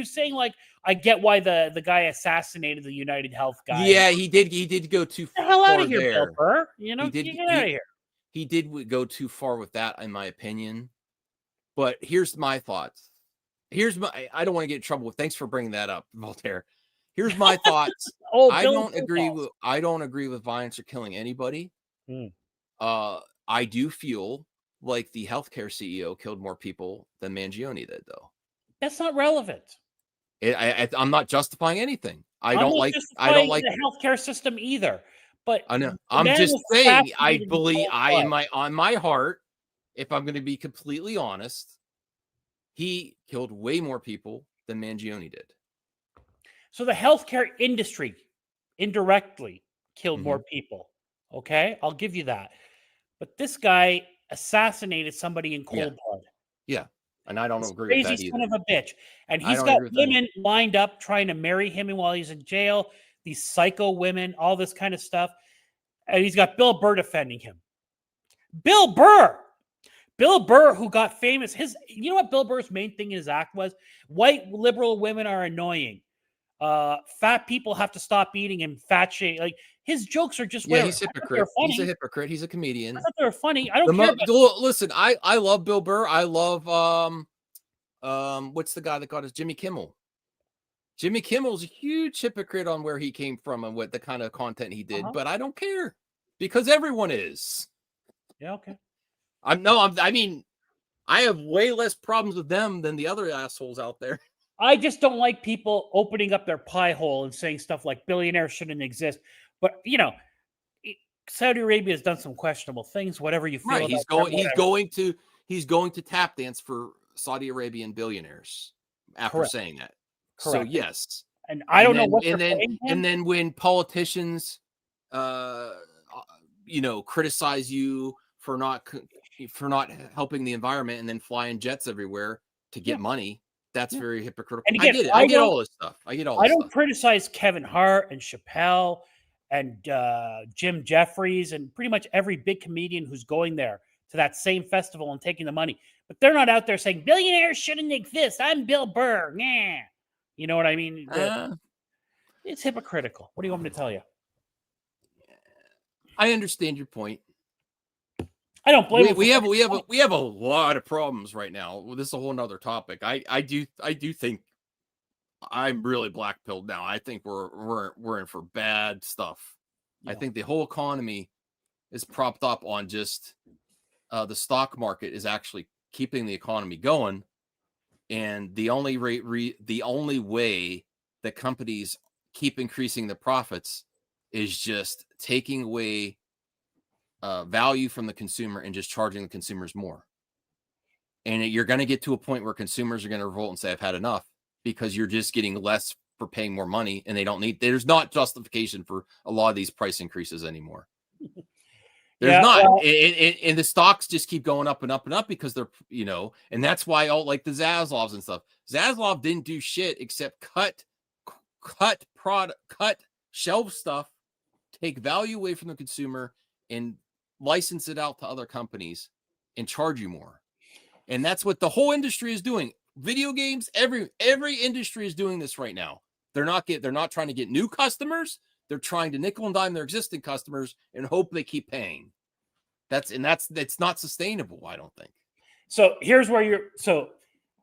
saying like, I get why the guy assassinated the United Health guy. Yeah, he did go too far. Get the hell out of here, there. Bill Burr. Get out of here. He did go too far with that, in my opinion. But here's my thoughts. I don't want to get in trouble. Thanks for bringing that up, Voltaire. Here's my thoughts. I don't agree with violence or killing anybody. I do feel like the healthcare CEO killed more people than Mangione did, though. That's not relevant. I'm not justifying anything. I don't like the healthcare system either. But I know. I'm just saying. I believe in my heart, if I'm going to be completely honest, he killed way more people than Mangione did. So the healthcare industry indirectly killed more people. Okay, I'll give you that. But this guy assassinated somebody in cold blood. Yeah, and I don't agree with that either. Crazy son of a bitch. And he's got women lined up trying to marry him while he's in jail. These psycho women, all this kind of stuff. And he's got Bill Burr defending him. Bill Burr, who got famous. You know what Bill Burr's main thing in his act was? White liberal women are annoying. Fat people have to stop eating and fat shame. Like his jokes are just he's a hypocrite. He's a hypocrite. He's a comedian. I thought they were funny. I don't care. Listen, I love Bill Burr. I love what's the guy that got us? Jimmy Kimmel. Jimmy Kimmel's a huge hypocrite on where he came from and what the kind of content he did, but I don't care. Because everyone is. Yeah, okay. I mean, I have way less problems with them than the other assholes out there. I just don't like people opening up their pie hole and saying stuff like billionaires shouldn't exist. But Saudi Arabia has done some questionable things. Whatever you feel Right. about He's going to tap dance for Saudi Arabian billionaires after Correct. saying that. Correct. So yes. And I don't know what they're paying him. And then when politicians criticize you for not helping the environment and then flying jets everywhere to get money, that's very hypocritical. And again, I get it. I get all this stuff. I don't criticize Kevin Hart and Chappelle and Jim Jeffries and pretty much every big comedian who's going there to that same festival and taking the money. But they're not out there saying billionaires shouldn't exist. I'm Bill Burr. Yeah. You know what I mean? It's hypocritical. What do you want me to tell you? I understand your point. I don't blame we have a lot of problems right now. Well, this is a whole nother topic. I do think I'm really black-pilled now. I think we're in for bad stuff. Yeah. I think the whole economy is propped up on just the stock market is actually keeping the economy going, and the only way that companies keep increasing the profits is just taking away value from the consumer and just charging the consumers more. And you're going to get to a point where consumers are going to revolt and say, I've had enough, because you're just getting less for paying more money, and there's not justification for a lot of these price increases anymore. There's not. Well, and the stocks just keep going up and up and up because they're, and that's why all like the Zaslavs and stuff. Zaslav didn't do shit except cut shelf stuff, take value away from the consumer, and license it out to other companies and charge you more. And that's what the whole industry is doing. Video games, every industry is doing this right now. They're not trying to get new customers. They're trying to nickel and dime their existing customers and hope they keep paying. That's not sustainable, I don't think. So here's where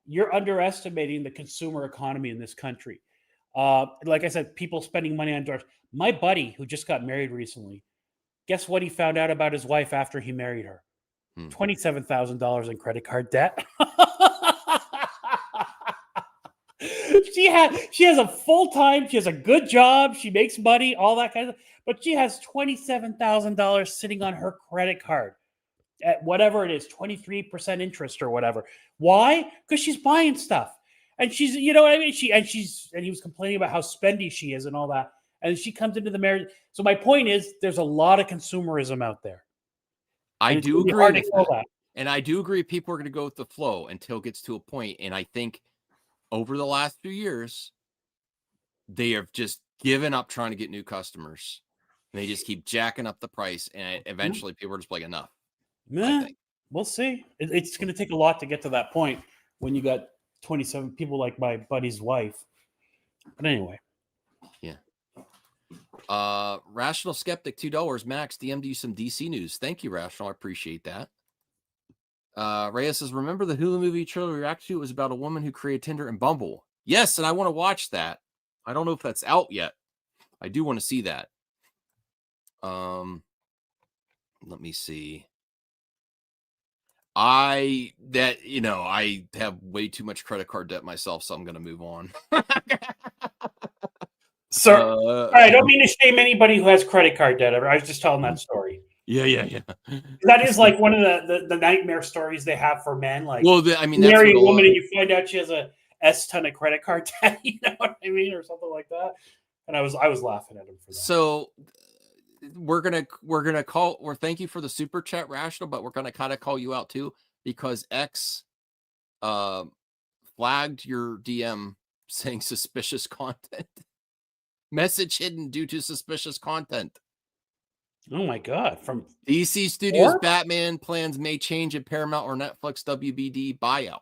you're underestimating the consumer economy in this country. Like I said, people spending money on doors. My buddy who just got married recently, guess what he found out about his wife after he married her? $27,000 in credit card debt. She has a full-time, she has a good job, she makes money, all that kind of stuff, but she has $27,000 sitting on her credit card at whatever it is, 23% interest or whatever. Why? Because she's buying stuff. And she's, you know what I mean? And he was complaining about how spendy she is and all that. And she comes into the marriage. So my point is, there's a lot of consumerism out there. I do agree with that. And I do agree people are going to go with the flow until it gets to a point. And I think over the last few years, they have just given up trying to get new customers. And they just keep jacking up the price. And eventually people are just like, enough. We'll see. It's going to take a lot to get to that point when you got 27 people like my buddy's wife. But anyway. Yeah. Rational Skeptic, $2. Max DM'd you some DC news. Thank you, Rational. I appreciate that. Reyes says, remember the Hulu movie trailer we reacted to? It was about a woman who created Tinder and Bumble. Yes, and I want to watch that. I don't know if that's out yet. I do want to see that. Let me see. I have way too much credit card debt myself, so I'm going to move on. Sir, I don't mean to shame anybody who has credit card debt. I was just telling that story. Yeah. That is like one of the nightmare stories they have for men. Like, well, you marry a woman and you find out she has a S ton of credit card debt. You know what I mean, or something like that. And I was laughing at him for that. So we're gonna call. Or thank you for the super chat, Rational, but we're gonna kind of call you out too because X flagged your DM saying suspicious content. Message hidden due to suspicious content. Oh my God! From DC Studios, Batman plans may change at Paramount or Netflix WBD buyout.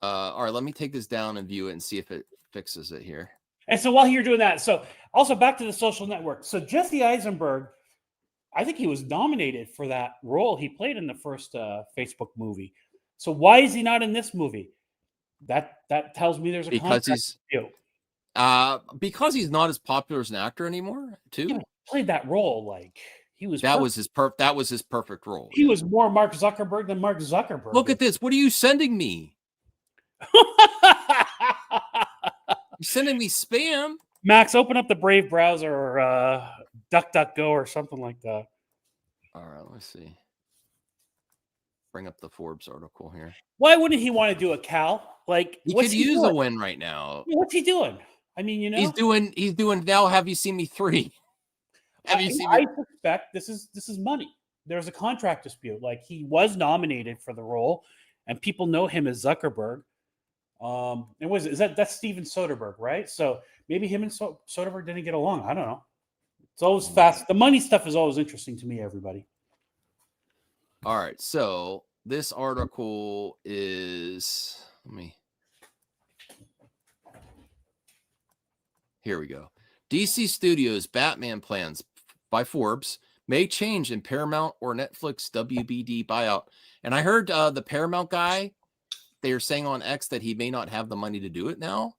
All right, let me take this down and view it and see if it fixes it here. And so while you're doing that, so also back to the Social Network. So Jesse Eisenberg, I think he was nominated for that role he played in the first Facebook movie. So why is he not in this movie? That tells me there's a because he's not as popular as an actor anymore, too. Yeah. played that role like he was. That was his perfect role. He was more Mark Zuckerberg than Mark Zuckerberg. Look at this. What are you sending me? You're sending me spam. Max, open up the Brave browser or DuckDuckGo or something like that. All right, let's see. Bring up the Forbes article here. Why wouldn't he want to do a Cal? Like he could use a win right now. What's he doing? I mean, you know, he's doing now. Have you seen me 3? Have you seen me? I suspect this is money. There's a contract dispute. Like he was nominated for the role, and people know him as Zuckerberg. That's Steven Soderbergh, right? So maybe him and Soderbergh didn't get along. I don't know. It's always fast. The money stuff is always interesting to me, everybody. All right. So this article is, here we go. DC Studios Batman plans by Forbes may change in Paramount or Netflix WBD buyout. And I heard the Paramount guy, they are saying on X that he may not have the money to do it now.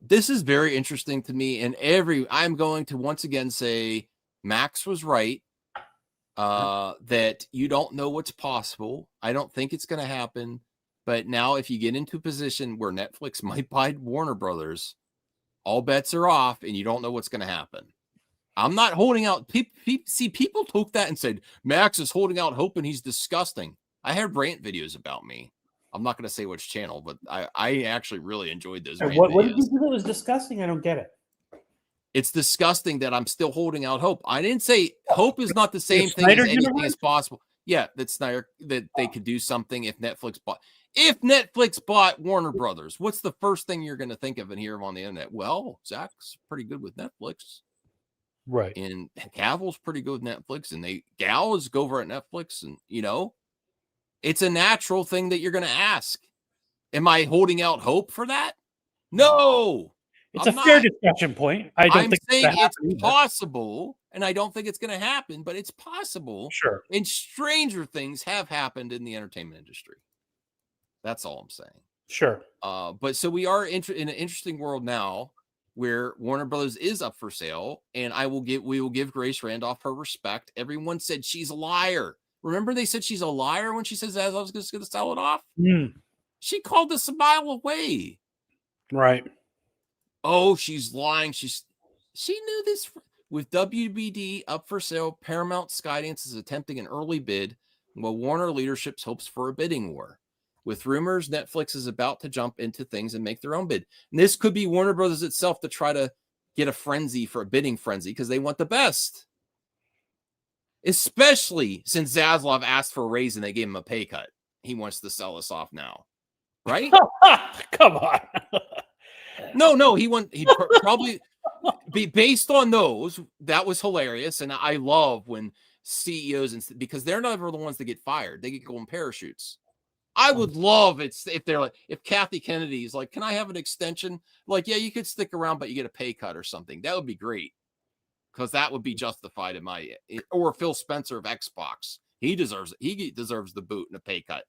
This is very interesting to me. And I'm going to once again say Max was right. That you don't know what's possible. I don't think it's going to happen. But now if you get into a position where Netflix might buy Warner Brothers, all bets are off and you don't know what's going to happen. I'm not holding out. People took that and said, Max is holding out hope and he's disgusting. I had rant videos about me. I'm not going to say which channel, but I actually really enjoyed those. What did you do that was disgusting? I don't get it. It's disgusting that I'm still holding out hope. I didn't say hope is not the same thing as anything is possible. Yeah, that they could do something if Netflix bought Warner Brothers. What's the first thing you're going to think of and hear on the internet? Well, Zach's pretty good with Netflix. Right. And Cavill's pretty good with Netflix. And Gal is go over at Netflix. And, it's a natural thing that you're going to ask. Am I holding out hope for that? No. It's a fair discussion point. I'm saying it's possible, and I don't think it's going to happen, but it's possible. Sure. And stranger things have happened in the entertainment industry. That's all I'm saying. Sure. But so we are in an interesting world now where Warner Brothers is up for sale, and we will give Grace Randolph her respect. Everyone said she's a liar. Remember they said she's a liar when she says I was just going to sell it off? She called this a mile away. Right. Oh, she's lying. She knew this. With WBD up for sale, Paramount Skydance is attempting an early bid, while Warner leadership hopes for a bidding war. With rumors, Netflix is about to jump into things and make their own bid. And this could be Warner Brothers itself to try to get a bidding frenzy because they want the best. Especially since Zaslav asked for a raise and they gave him a pay cut. He wants to sell us off now. Right? Come on. No, he probably be based on those. That was hilarious. And I love when CEOs, because they're never the ones that get fired. They get golden parachutes. I would love it if Kathy Kennedy is like, can I have an extension? Like, yeah, you could stick around, but you get a pay cut or something. That would be great. Because that would be justified or Phil Spencer of Xbox. He deserves the boot and a pay cut.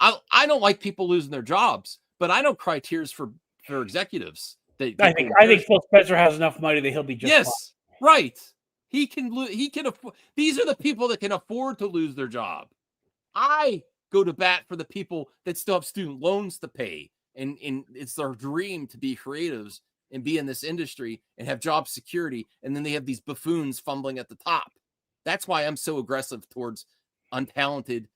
I don't like people losing their jobs, but I know criteria for executives. I think Phil Spencer has enough money that he'll be just fine. Right. He can afford. These are the people that can afford to lose their job. I go to bat for the people that still have student loans to pay, and it's their dream to be creatives and be in this industry and have job security, and then they have these buffoons fumbling at the top. That's why I'm so aggressive towards untalented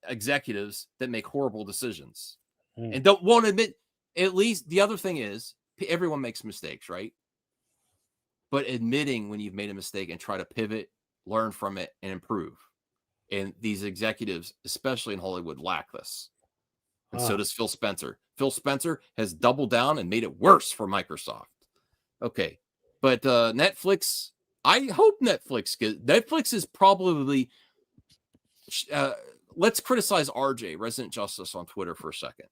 executives that make horrible decisions and won't admit. At least the other thing is everyone makes mistakes, right? But admitting when you've made a mistake and try to pivot, learn from it, and improve. And these executives, especially in Hollywood, lack this. And so does Phil Spencer. Phil Spencer has doubled down and made it worse for Microsoft. Okay. But Netflix, I hope Netflix is probably, let's criticize RJ, Resident Justice, on Twitter for a second.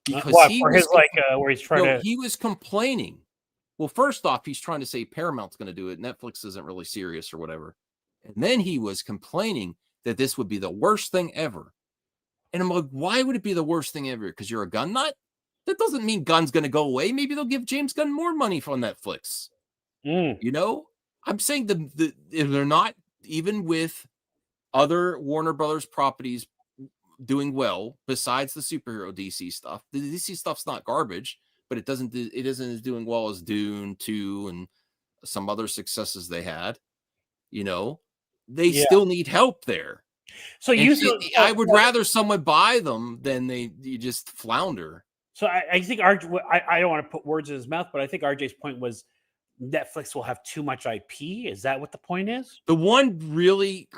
Because where he's trying he was complaining. Well, first off, he's trying to say Paramount's going to do it. Netflix isn't really serious or whatever. And then he was complaining that this would be the worst thing ever. And I'm like, why would it be the worst thing ever? Because you're a gun nut? That doesn't mean Gunn's going to go away. Maybe they'll give James Gunn more money from Netflix. You know? I'm saying if they're not, even with other Warner Brothers properties doing well, besides the superhero DC stuff, the DC stuff's not garbage, but it isn't as doing well as Dune 2 and some other successes they had. They Yeah. still need help there. So And I so would rather someone buy them than you just flounder. So I think I don't want to put words in his mouth, but I think RJ's point was Netflix will have too much IP. Is that what the point is? The one really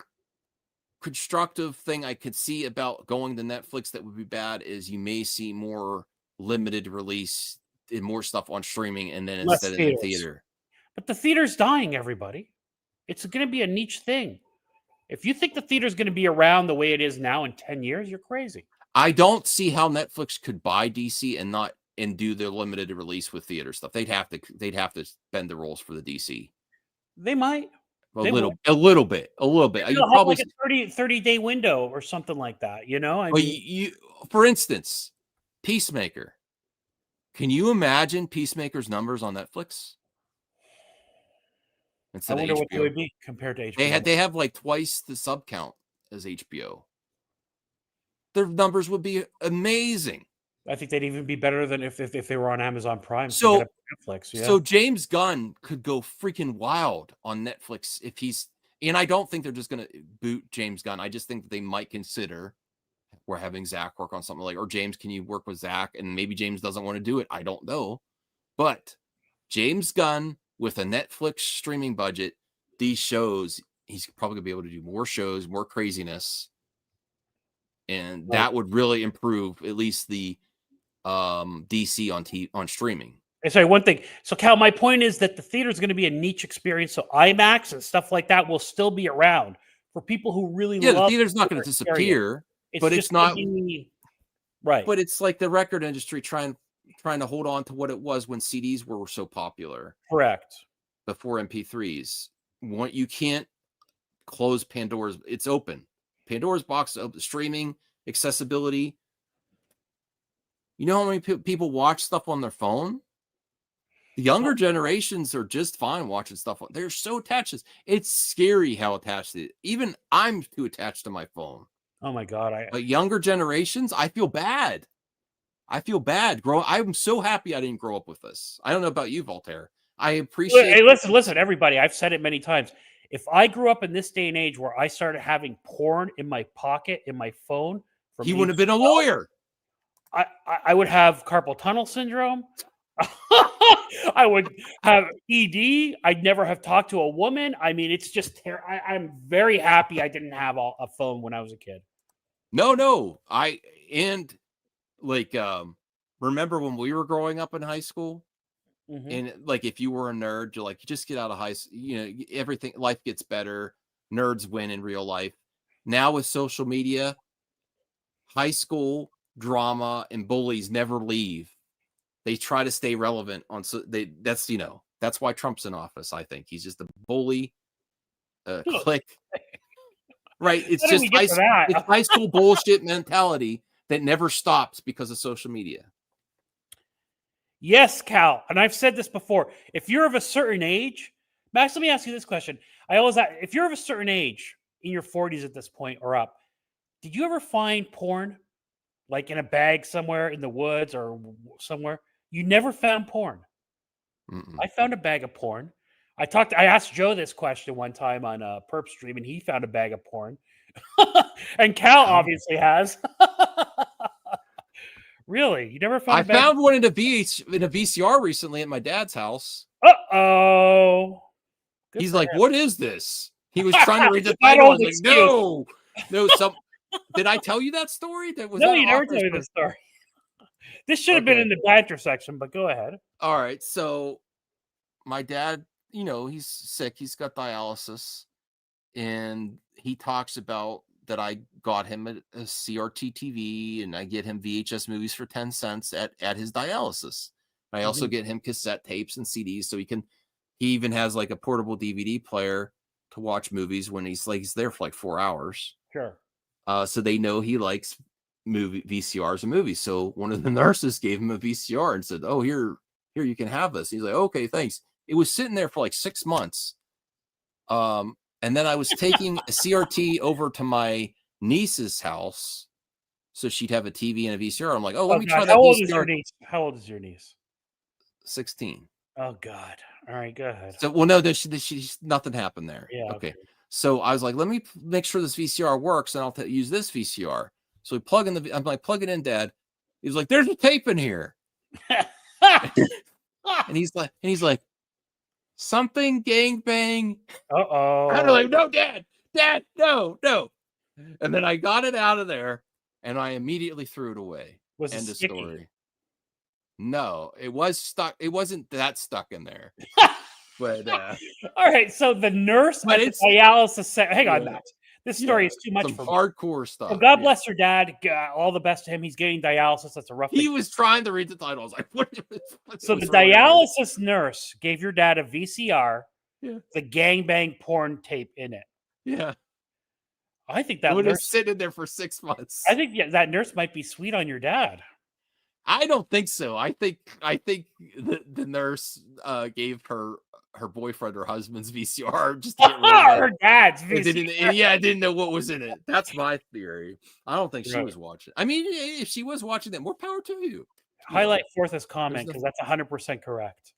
constructive thing I could see about going to Netflix that would be bad is you may see more limited release and more stuff on streaming, and then Less instead in the theaters. theater. But the theater's dying, everybody. It's going to be a niche thing. If you think the theater's going to be around the way it is now in 10 years, you're crazy. I don't see how Netflix could buy DC and do their limited release with theater stuff. They'd have to bend the rules for the DC. They might. A little bit. You'll have like a 30-day window or something like that, I mean, for instance, Peacemaker. Can you imagine Peacemaker's numbers on Netflix? I wonder what they would be compared to HBO. They have like twice the sub count as HBO. Their numbers would be amazing. I think they'd even be better than if they were on Amazon Prime. So Netflix, yeah. So James Gunn could go freaking wild on Netflix and I don't think they're just going to boot James Gunn. I just think that they might consider we're having Zach work on something or James, can you work with Zach? And maybe James doesn't want to do it. I don't know. But James Gunn with a Netflix streaming budget, these shows, he's probably gonna be able to do more shows, more craziness. And that would really improve at least the DC on streaming. Sorry, one thing. So, Cal, my point is that the theater is going to be a niche experience. So, IMAX and stuff like that will still be around for people who really love. The theater's not going to disappear, but it's not right. But it's like the record industry trying to hold on to what it was when CDs were so popular. Correct. Before MP3s, you can't close Pandora's. It's open. Pandora's box of streaming accessibility. You know how many people watch stuff on their phone? The younger generations are just fine watching stuff. They're so attached. It's scary how attached it is. Even I'm too attached to my phone. Oh my God. But younger generations, I feel bad. I'm so happy I didn't grow up with this. I don't know about you, Voltaire. I appreciate. Hey, listen, everybody. I've said it many times. If I grew up in this day and age where I started having porn in my pocket, in my phone, he wouldn't have been a lawyer. I would have carpal tunnel syndrome. I would have ED. I'd never have talked to a woman. I mean, it's just I'm very happy I didn't have a phone when I was a kid. No. Remember when we were growing up in high school? Mm-hmm. And like, if you were a nerd, you just get out of high school, everything, life gets better. Nerds win in real life. Now with social media, high school drama and bullies never leave. They try to stay relevant that's why Trump's in office. I think he's just a bully. Click. Right. It's just high school bullshit mentality that never stops because of social media. Yes, Cal. And I've said this before. If you're of a certain age, Max, let me ask you this question. I always ask, if you're of a certain age, in your 40s at this point or up, did you ever find porn like in a bag somewhere in the woods or somewhere? You never found porn. Mm-mm. I found a bag of porn. I asked Joe this question one time on a Perp stream, and he found a bag of porn. And Cal obviously has. Really? You never found? I found one in a VCR recently at my dad's house. Uh-oh. He's like, "What is this?" He was trying to read the title. I was like, "No." Did I tell you that story? No, you never told me the story. This should have been in the banter section, but go ahead. All right. So my dad, he's sick. He's got dialysis. And he talks about that I got him a CRT TV and I get him VHS movies for 10 cents at his dialysis. I also get him cassette tapes and CDs so he even has like a portable DVD player to watch movies when he's there for like 4 hours. Sure. So they know he likes VCRs and movies. So one of the nurses gave him a VCR and said, "Oh, here you can have this." He's like, "Okay, thanks." It was sitting there for like 6 months. And then I was taking a CRT over to my niece's house so she'd have a TV and a VCR. I'm like, oh, let me try that How old VCR. is your niece? How old is your niece? 16. Oh God. All right, go ahead. So, well, no, she's nothing happened there. Yeah. Okay. So I was like, let me make sure this VCR works, and I'll use this VCR. So we plug in I'm like, plug it in, Dad. He's like, there's a tape in here, and he's like, something gangbang. Uh-oh. I'm like, no, Dad, no. And then I got it out of there, and I immediately threw it away. Was it End of sticky? story. No, it was stuck. It wasn't that stuck in there. But all right, so the nurse but at the it's dialysis center. Hang on, Matt. This story is too much some for me. hardcore stuff. So God bless your dad. All the best to him. He's getting dialysis. That's a rough He thing. was trying to read the title. I was like, So the dialysis nurse gave your dad a VCR, Yeah. the gangbang porn tape in it. Yeah. I think It that would have nurse. sitting there for 6 months. I think that nurse might be sweet on your dad. I don't think so. I think the nurse gave her boyfriend or husband's VCR just to get rid of it. Her dad's It VCR. didn't know what was in it. That's my theory. I don't think she Right. was watching. I mean, if she was watching that, more power to you. Highlight Fourth's comment There's because that's 100% correct.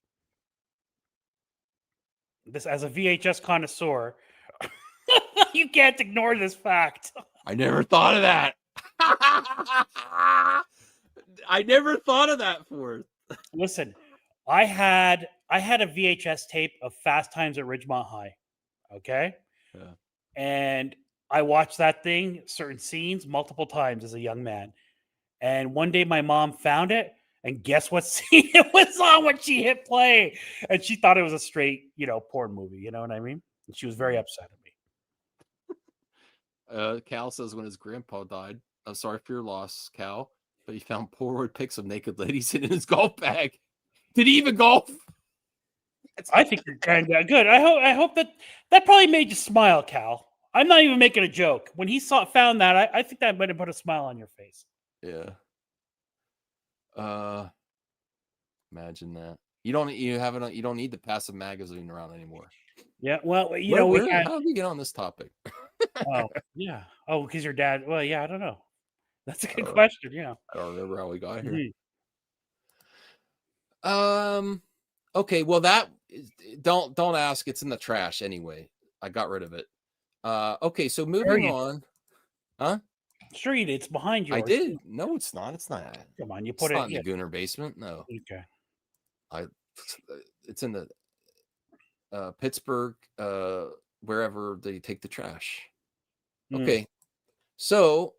This, as a VHS connoisseur, you can't ignore this fact. I never thought of that. I never thought of that for. Listen, I had a VHS tape of Fast Times at Ridgemont High. Okay. Yeah. And I watched that thing, certain scenes, multiple times as a young man. And one day my mom found it, and guess what scene it was on when she hit play? And she thought it was a straight, porn movie. You know what I mean? And she was very upset at me. Cal says when his grandpa died, I'm sorry for your loss, Cal, but he found Polaroid pics of naked ladies in his golf bag. Did he even golf? I think you're kind of good. I hope that probably made you smile, Cal. I'm not even making a joke. When he found that, I think that might have put a smile on your face. Yeah. Imagine that. You don't need the passive magazine around anymore. Yeah. Well, how did we get on this topic? Oh, yeah. Oh, because your dad. Well, yeah. I don't know. That's a good question. Yeah. I don't remember how we got here. Mm-hmm. Okay. Well, don't ask. It's in the trash anyway. I got rid of it. Okay. So moving on. Huh? Sure you did. It's behind you. I did. No, it's not. It's not. Come on, you put it in the Gunner basement. No. Okay. It's in the Pittsburgh, wherever they take the trash. Okay. So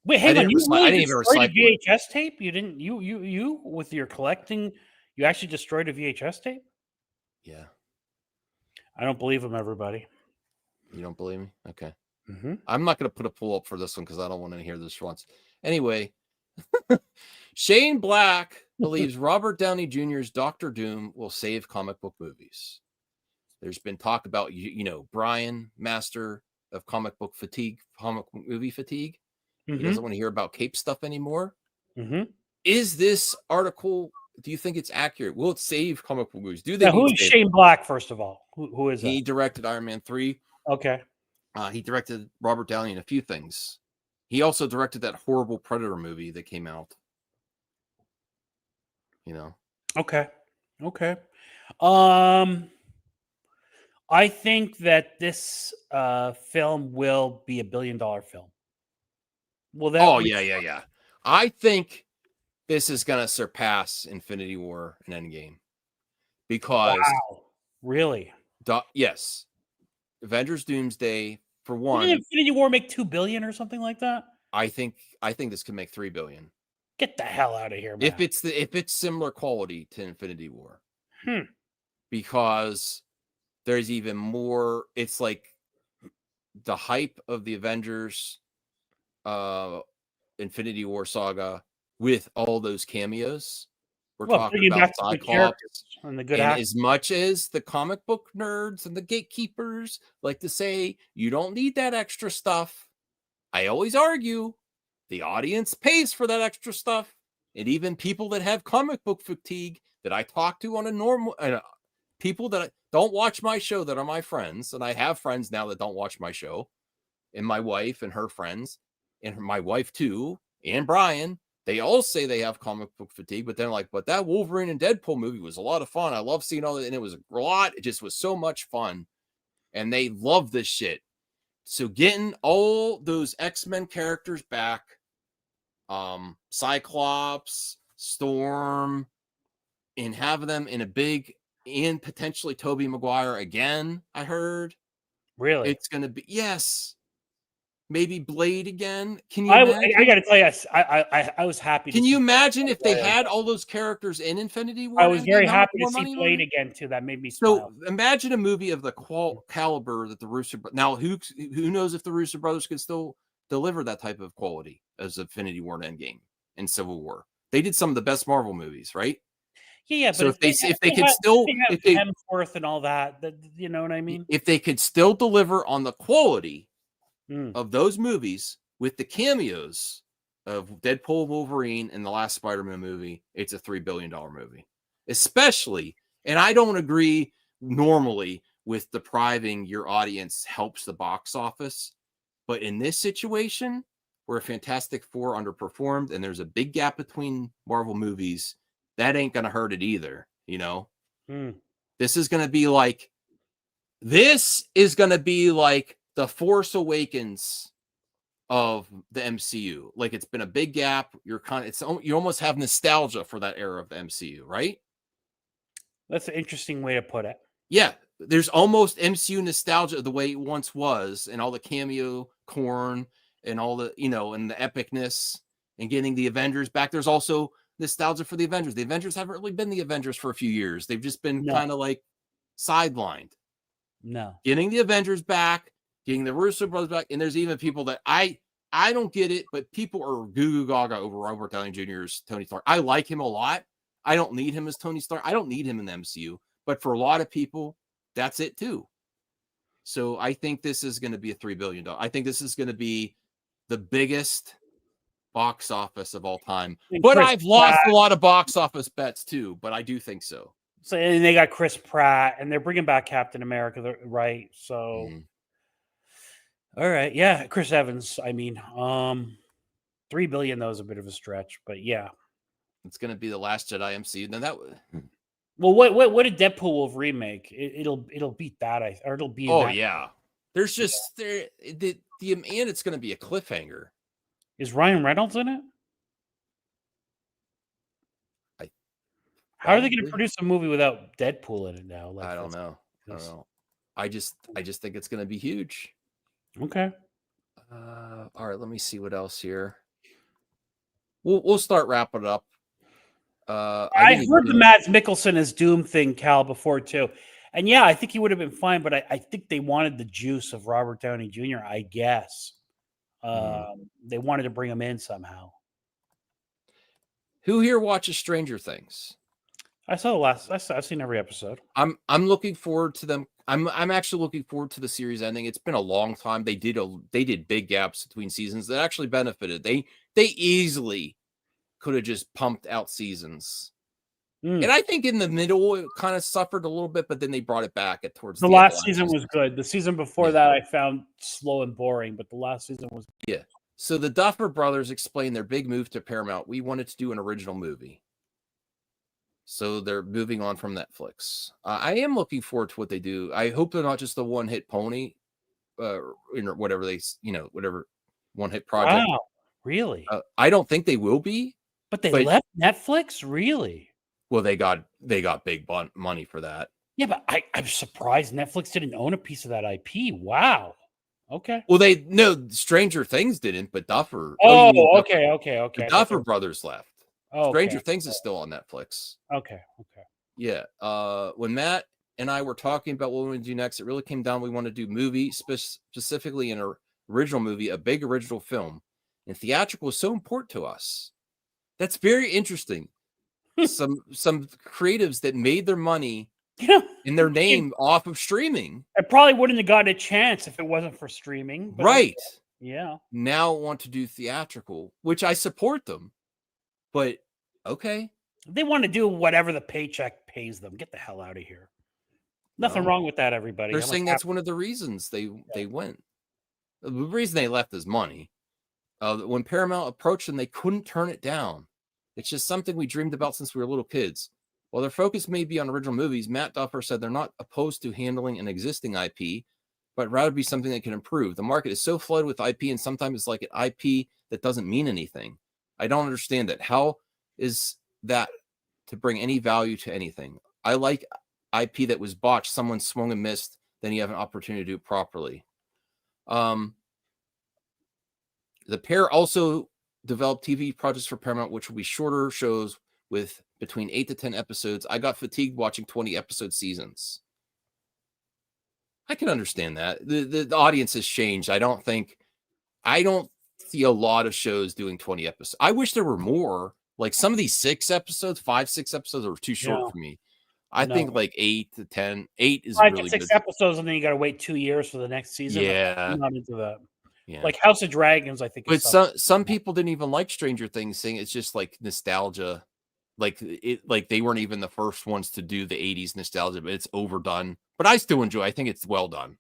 wait, hang on. You I didn't even recycle a VHS tape? You didn't you with your collecting, you actually destroyed a VHS tape? Yeah. I don't believe him, everybody. You don't believe me? Okay. Mm-hmm. I'm not going to put a pull up for this one because I don't want to hear this once. Anyway, Shane Black believes Robert Downey Jr.'s Doctor Doom will save comic book movies. There's been talk about, Brian, master of comic book movie fatigue. Mm-hmm. He doesn't want to hear about cape stuff anymore. Mm-hmm. Is this article, do you think it's accurate? Will it save comic book movies? Who is Shane Black, first of all? Who is he that? directed Iron Man 3. Okay. He directed Robert Downey in a few things. He also directed that horrible Predator movie that came out. Okay. I think that this film will be $1 billion film. Will that? Oh, yeah. I think this is going to surpass Infinity War and Endgame. Because... Wow. Really? Yes. Avengers Doomsday, for one... Didn't Infinity War make $2 billion or something like that? I think this could make $3 billion. Get the hell out of here, man. If it's similar quality to Infinity War. Because there's even more... It's like the hype of the Avengers Infinity War saga with all those cameos. We're talking about Cyclops. And the good and as much as the comic book nerds and the gatekeepers like to say, you don't need that extra stuff. I always argue the audience pays for that extra stuff. And even people that have comic book fatigue that I talk to on a normal, people that don't watch my show that are my friends, and I have friends now that don't watch my show, and my wife and her friends, and my wife too, and Brian, they all say they have comic book fatigue, but they're like, but that Wolverine and Deadpool movie was a lot of fun. I love seeing all that, and it was a lot. It just was so much fun, and they love this shit. So getting all those X-Men characters back, Cyclops, Storm, and have them in a big, and potentially Tobey Maguire again, I heard. Really? It's going to be, yes. Maybe Blade again. Can you imagine? I got to tell you, I was happy. Can you imagine if they had all those characters in Infinity War? I was very happy to see Blade again too. That made me So smile. imagine a movie of the caliber that the Russo. Now, who knows if the Russo brothers could still deliver that type of quality as Infinity War and Endgame and Civil War? They did some of the best Marvel movies, right? Yeah, so but if they could still Hemsworth and all that, you know what I mean? If they could still deliver on the quality Mm. of those movies with the cameos of Deadpool, Wolverine, and the last Spider-Man movie, it's a $3 billion movie. Especially, and I don't agree normally with depriving your audience helps the box office, but in this situation where Fantastic Four underperformed and there's a big gap between Marvel movies, that ain't gonna hurt it either, you know? Mm. This is gonna be like the Force Awakens of the MCU. Like, it's been a big gap. You almost have nostalgia for that era of the MCU, right? That's an interesting way to put it. Yeah, there's almost MCU nostalgia the way it once was, and all the cameo corn and all the, and the epicness and getting the Avengers back. There's also nostalgia for the Avengers. The Avengers haven't really been the Avengers for a few years. They've just been kind of like sidelined. No. Getting the Avengers back, getting the Russo brothers back, and there's even people that I don't get it, but people are goo goo gaga over Robert Downey Jr.'s Tony Stark. I like him a lot. I don't need him as Tony Stark. I don't need him in the MCU, but for a lot of people, that's it too. So I think this is going to be a $3 billion. I think this is going to be the biggest box office of all time. But I've lost a lot of box office bets too, but I do think so. So, and they got Chris Pratt, and they're bringing back Captain America, right? So, all right, yeah, Chris Evans. I mean, $3 billion though is a bit of a stretch, but yeah, it's going to be the Last Jedi MCU. Then that. Well, what did Deadpool will remake? It'll beat that, or it'll be. Oh yeah, there's just and it's going to be a cliffhanger. Is Ryan Reynolds in it? How are they going to produce a movie without Deadpool in it now? I don't know. I just think it's going to be huge. Okay. All right. Let me see what else here. We'll start wrapping it up. I heard the Mads Mikkelsen as Doom thing, Cal, before too, and yeah, I think he would have been fine. But I think they wanted the juice of Robert Downey Jr. I guess they wanted to bring him in somehow. Who here watches Stranger Things? I saw the last. I've seen every episode. I'm looking forward to them. I'm actually looking forward to the series ending. It's been a long time. They did big gaps between seasons that actually benefited. They easily could have just pumped out seasons. And I think in the middle it kind of suffered a little bit, but then they brought it back at towards the last season was good. The season before that I found slow and boring, but the last season was good. Yeah. So the Duffer Brothers explained their big move to Paramount. We wanted to do an original movie. So they're moving on from Netflix. I am looking forward to what they do. I hope they're not just a one-hit pony, whatever whatever one-hit project. Wow, really? I don't think they will be. But they left Netflix, really? Well, they got big money for that. Yeah, but I'm surprised Netflix didn't own a piece of that IP. Wow. Okay. Well, Stranger Things didn't, but Duffer. Okay. The Duffer Brothers left. Oh, Stranger Things is still on Netflix. Okay. Yeah. When Matt and I were talking about what we want to do next, it really came down. We want to do movie, specifically an original movie, a big original film, and theatrical is so important to us. That's very interesting. some creatives that made their money in their name off of streaming. I probably wouldn't have gotten a chance if it wasn't for streaming. Right. Yeah. Now want to do theatrical, which I support them. But okay. They want to do whatever the paycheck pays them. Get the hell out of here. Nothing No. wrong with that, everybody. They're I'm saying like, that's one of the reasons they went. The reason they left is money. When Paramount approached them, they couldn't turn it down. It's just something we dreamed about since we were little kids. While their focus may be on original movies, Matt Duffer said they're not opposed to handling an existing IP, but rather be something that can improve. The market is so flooded with IP, and sometimes it's like an IP that doesn't mean anything. I don't understand that. How is that to bring any value to anything? I like IP that was botched, someone swung and missed, then you have an opportunity to do it properly. The pair also developed TV projects for Paramount, which will be shorter shows with between 8 to 10 episodes. I got fatigued watching 20-episode seasons. I can understand that. The audience has changed. I don't see a lot of shows doing 20 episodes. I wish there were more. Like some of these 6 episodes are too short for me. I think like 8 to 10. 8 is 5 to really 6 good. episodes, and then you got to wait 2 years for the next season. Yeah. I'm not into that. Yeah. Like House of Dragons, I think. But some people didn't even like Stranger Things, saying it's just like nostalgia. Like they weren't even the first ones to do the 80s nostalgia, but it's overdone. But I still enjoy. I think it's well done.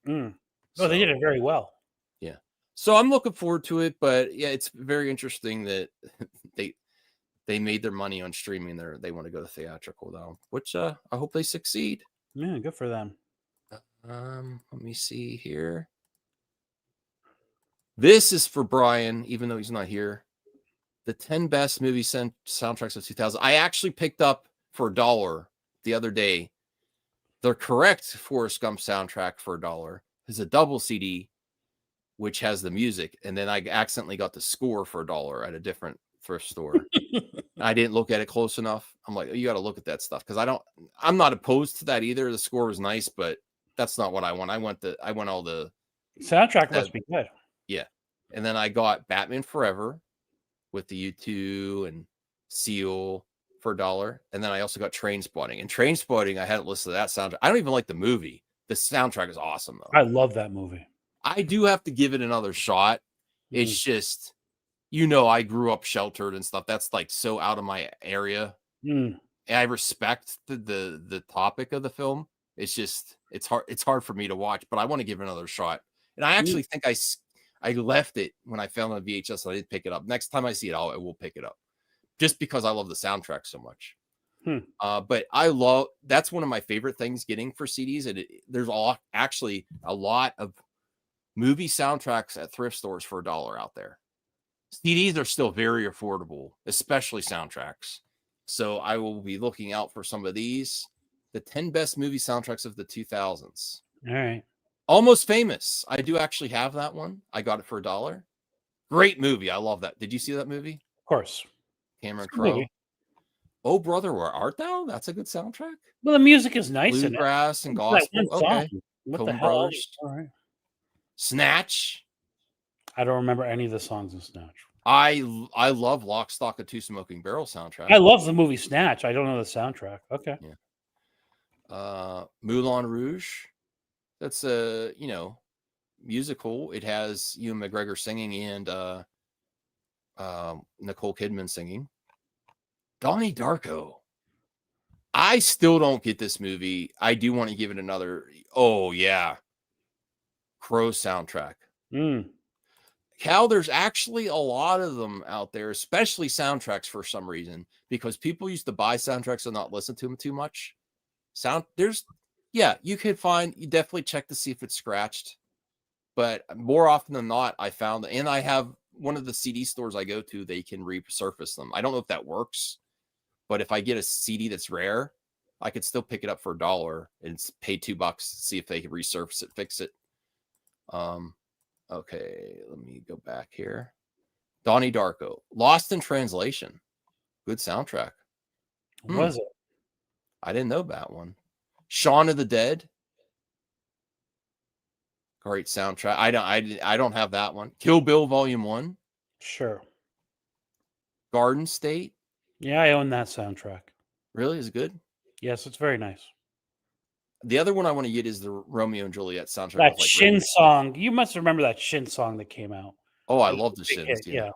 So, they did it very well. Yeah. So I'm looking forward to it, but yeah, it's very interesting that they made their money on streaming. They want to go to theatrical though, which I hope they succeed. Yeah, good for them. Let me see here. This is for Brian, even though he's not here. The 10 best movie soundtracks of 2000. I actually picked up for $1 the other day. The correct Forrest Gump soundtrack for $1 is a double CD, which has the music. And then I accidentally got the score for $1 at a different thrift store. I didn't look at it close enough. I'm like, oh, you got to look at that stuff. Cause I'm not opposed to that either. The score was nice, but that's not what I want. I want all the soundtrack must be good. Yeah. And then I got Batman Forever with the U2 and Seal for $1. And then I also got Trainspotting. And Trainspotting, I hadn't listened to that soundtrack. I don't even like the movie. The soundtrack is awesome, though. I love that movie. I do have to give it another shot. It's just, I grew up sheltered and stuff. That's like so out of my area. And I respect the topic of the film. It's just, it's hard for me to watch, but I want to give it another shot. And I actually think I left it when I found it on VHS. I didn't pick it up. Next time I see it, I will pick it up, just because I love the soundtrack so much. But that's one of my favorite things getting for CDs. And there's actually a lot of movie soundtracks at thrift stores for $1 out there. CDs are still very affordable, especially soundtracks. So I will be looking out for some of these. The 10 best movie soundtracks of the 2000s. All right. Almost Famous. I do actually have that one. I got it for $1. Great movie. I love that. Did you see that movie? Of course. Cameron Crowe. Oh, Brother, Where Art Thou? That's a good soundtrack. Well, the music is nice. Bluegrass and gospel. Okay. What the hell? All right. Snatch. I don't remember any of the songs in Snatch. I love Lock, Stock, and Two Smoking Barrel soundtrack. I love the movie Snatch. I don't know the soundtrack. Okay. Yeah. Moulin Rouge. That's a musical. It has Ewan McGregor singing and Nicole Kidman singing. Donnie Darko. I still don't get this movie. I do want to give it another. Oh yeah. Crow soundtrack. Cal, there's actually a lot of them out there, especially soundtracks for some reason, because people used to buy soundtracks and not listen to them too much. You definitely check to see if it's scratched, but more often than not, I found, and I have one of the CD stores I go to, they can resurface them. I don't know if that works, but if I get a CD that's rare, I could still pick it up for $1 and pay $2 to see if they can resurface it, fix it. Okay, let me go back here. Donnie Darko, Lost in Translation. Good soundtrack. Was it? I didn't know that one. Shaun of the Dead. Great soundtrack. I don't have that one. Kill Bill Volume 1. Sure. Garden State. Yeah, I own that soundtrack. Really? Is it good? Yes, it's very nice. The other one I want to get is the Romeo and Juliet soundtrack. That Shin song. You must remember that Shin song that came out. Oh, I love the Shins. Yeah.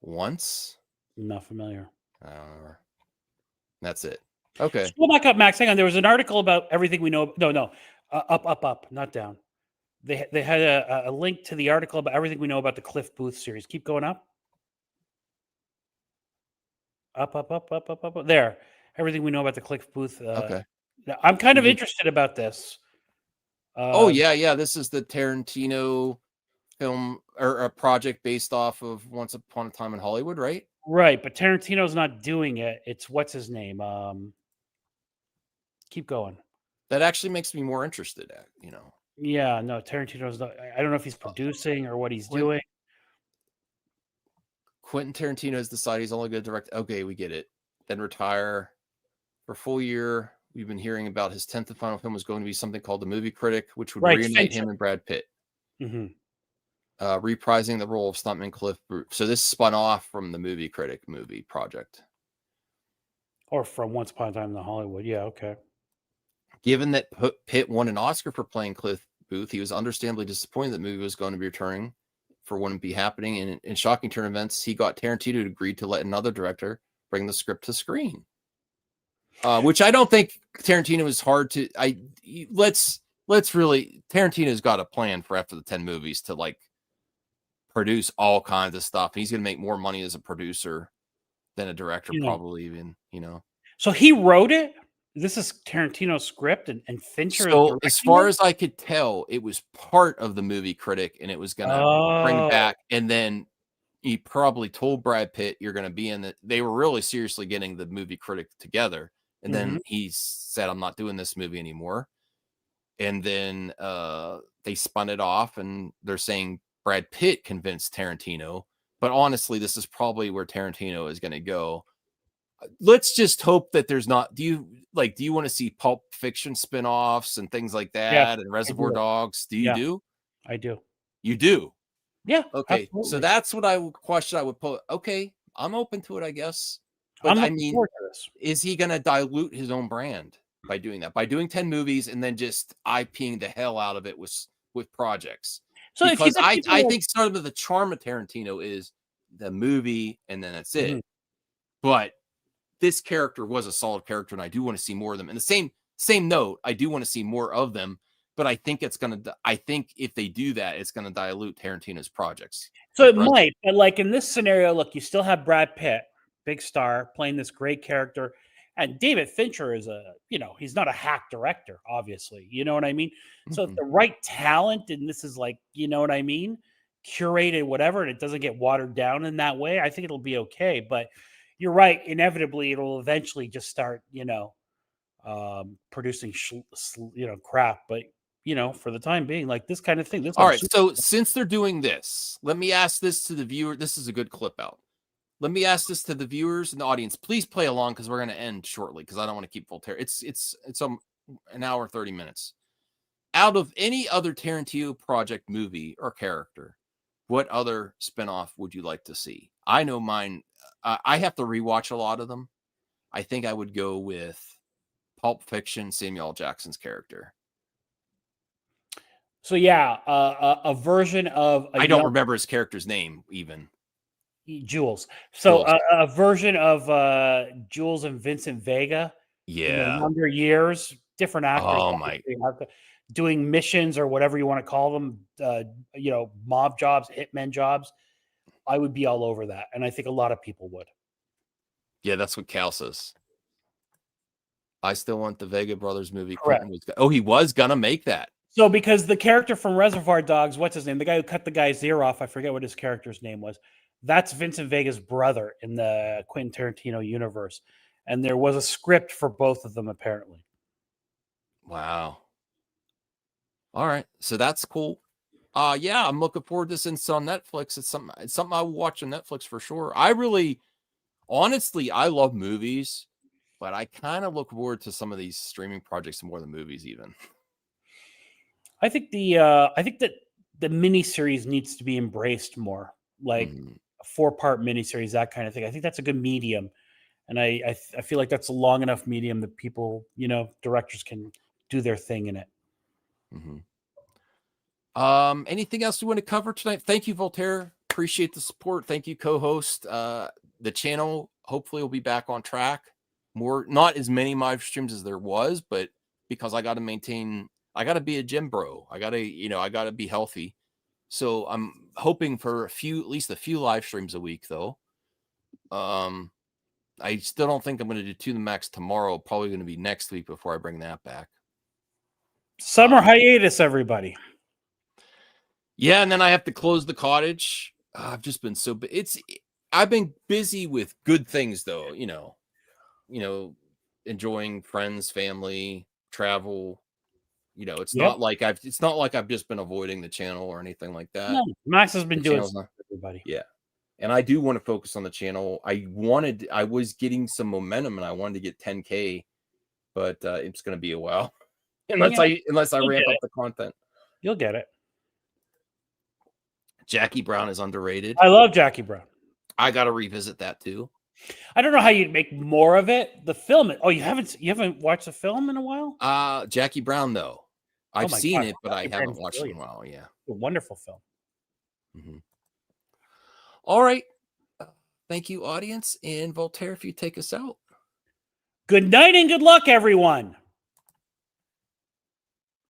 Once? Not familiar. That's it. Okay. Scroll back up, Max. Hang on. There was an article about everything we know. No. Up, not down. They had a link to the article about everything we know about the Cliff Booth series. Keep going up. Up. There. Everything we know about the Cliff Booth. Okay. I'm kind of interested about this. Oh yeah. This is the Tarantino film or a project based off of Once Upon a Time in Hollywood, right? Right, but Tarantino's not doing it. It's what's his name? Keep going. That actually makes me more interested. Yeah, no, Tarantino's not. I don't know if he's producing or what he's doing. Quentin Tarantino has decided he's only going to direct. Okay, we get it. Then retire for a full year. We've been hearing about his 10th and final film was going to be something called The Movie Critic, which would reunite him and Brad Pitt. Mm-hmm. Reprising the role of stuntman Cliff Booth. So this spun off from the Movie Critic movie project. Or from Once Upon a Time in Hollywood. Yeah, okay. Given that Pitt won an Oscar for playing Cliff Booth, he was understandably disappointed that the movie was going to be returning for wouldn't be happening. And in shocking turn events, he got Tarantino to agree to let another director bring the script to screen. Which I don't think Tarantino is hard to. Let's really. Tarantino's got a plan for after the 10 movies to like produce all kinds of stuff. He's going to make more money as a producer than a director, probably even. So he wrote it. This is Tarantino's script, and Fincher. So as far as I could tell, it was part of the Movie Critic, and it was going to bring back. And then he probably told Brad Pitt, "You're going to be in it." They were really seriously getting the Movie Critic together, and then he said, "I'm not doing this movie anymore." And then they spun it off, and they're saying Brad Pitt convinced Tarantino. But honestly, this is probably where Tarantino is going to go. Let's just hope that there's not. Do you want to see Pulp Fiction spinoffs and things like that, and Reservoir Dogs? Do you do? I do. You do? Yeah. Okay. Absolutely. So that's what I would put. Okay, I'm open to it, I guess. But I mean, is he going to dilute his own brand by doing that? By doing 10 movies and then just IPing the hell out of it with projects? So because I think sort of the charm of Tarantino is the movie and then that's it. But this character was a solid character, and I do want to see more of them. And the same note, I do want to see more of them, but I think if they do that, it's gonna dilute Tarantino's projects. So it might, but like in this scenario, look, you still have Brad Pitt, big star, playing this great character, and David Fincher is he's not a hack director, obviously. You know what I mean? So if the right talent, and this is like, you know what I mean, curated, whatever, and it doesn't get watered down in that way, I think it'll be okay. But you're right. Inevitably, it'll eventually just start, producing, crap. But for the time being, like this kind of thing. All right. So since they're doing this, let me ask this to the viewer. This is a good clip out. Let me ask this to the viewers and the audience. Please play along because we're going to end shortly because I don't want to keep Voltaire. It's an hour 30 minutes. Out of any other Tarantino project, movie, or character, what other spinoff would you like to see? I know mine. I have to rewatch a lot of them. I think I would go with Pulp Fiction, Samuel L. Jackson's character. So yeah, a version of I don't remember his character's name even. Jules. So a version of Jules and Vincent Vega. Yeah. In their younger years, different actors. Oh my. Doing missions or whatever you want to call them, mob jobs, hitmen jobs. I would be all over that. And I think a lot of people would. Yeah, that's what Cal says. I still want the Vega Brothers movie. Correct. He was going to make that. So because the character from Reservoir Dogs, what's his name? The guy who cut the guy's ear off, I forget what his character's name was. That's Vincent Vega's brother in the Quentin Tarantino universe. And there was a script for both of them, apparently. Wow. All right. So that's cool. Yeah, I'm looking forward to this. It's on Netflix. It's something I will watch on Netflix for sure. Honestly, I love movies, but I kind of look forward to some of these streaming projects more than movies even. I think that the miniseries needs to be embraced more, like a 4-part miniseries, that kind of thing. I think that's a good medium. And I feel like that's a long enough medium that people, directors can do their thing in it. Anything else you want to cover tonight? Thank you, Voltaire. Appreciate the support. Thank you, co-host. The channel hopefully will be back on track. not as many live streams as there was, but because I got to be a gym bro. I got to be healthy. So I'm hoping for at least a few live streams a week though. I still don't think I'm going to do To The Max tomorrow. Probably going to be next week before I bring that back. Summer hiatus, everybody. Yeah, and then I have to close the cottage. I've just been I've been busy with good things though, enjoying friends, family, travel. It's not like I've just been avoiding the channel or anything like that. No, Max has been doing stuff for everybody. Yeah. And I do want to focus on the channel. I was getting some momentum and I wanted to get 10K, but it's going to be a while unless I ramp up the content. You'll get it. Jackie Brown is underrated. I love Jackie Brown. I got to revisit that too. I don't know how you'd make more of it. The film. Oh, you haven't watched the film in a while? Jackie Brown though. I've seen it, but I haven't watched it in a while. Yeah. A wonderful film. Mm-hmm. All right. Thank you, audience. And Voltaire, if you take us out. Good night and good luck, everyone.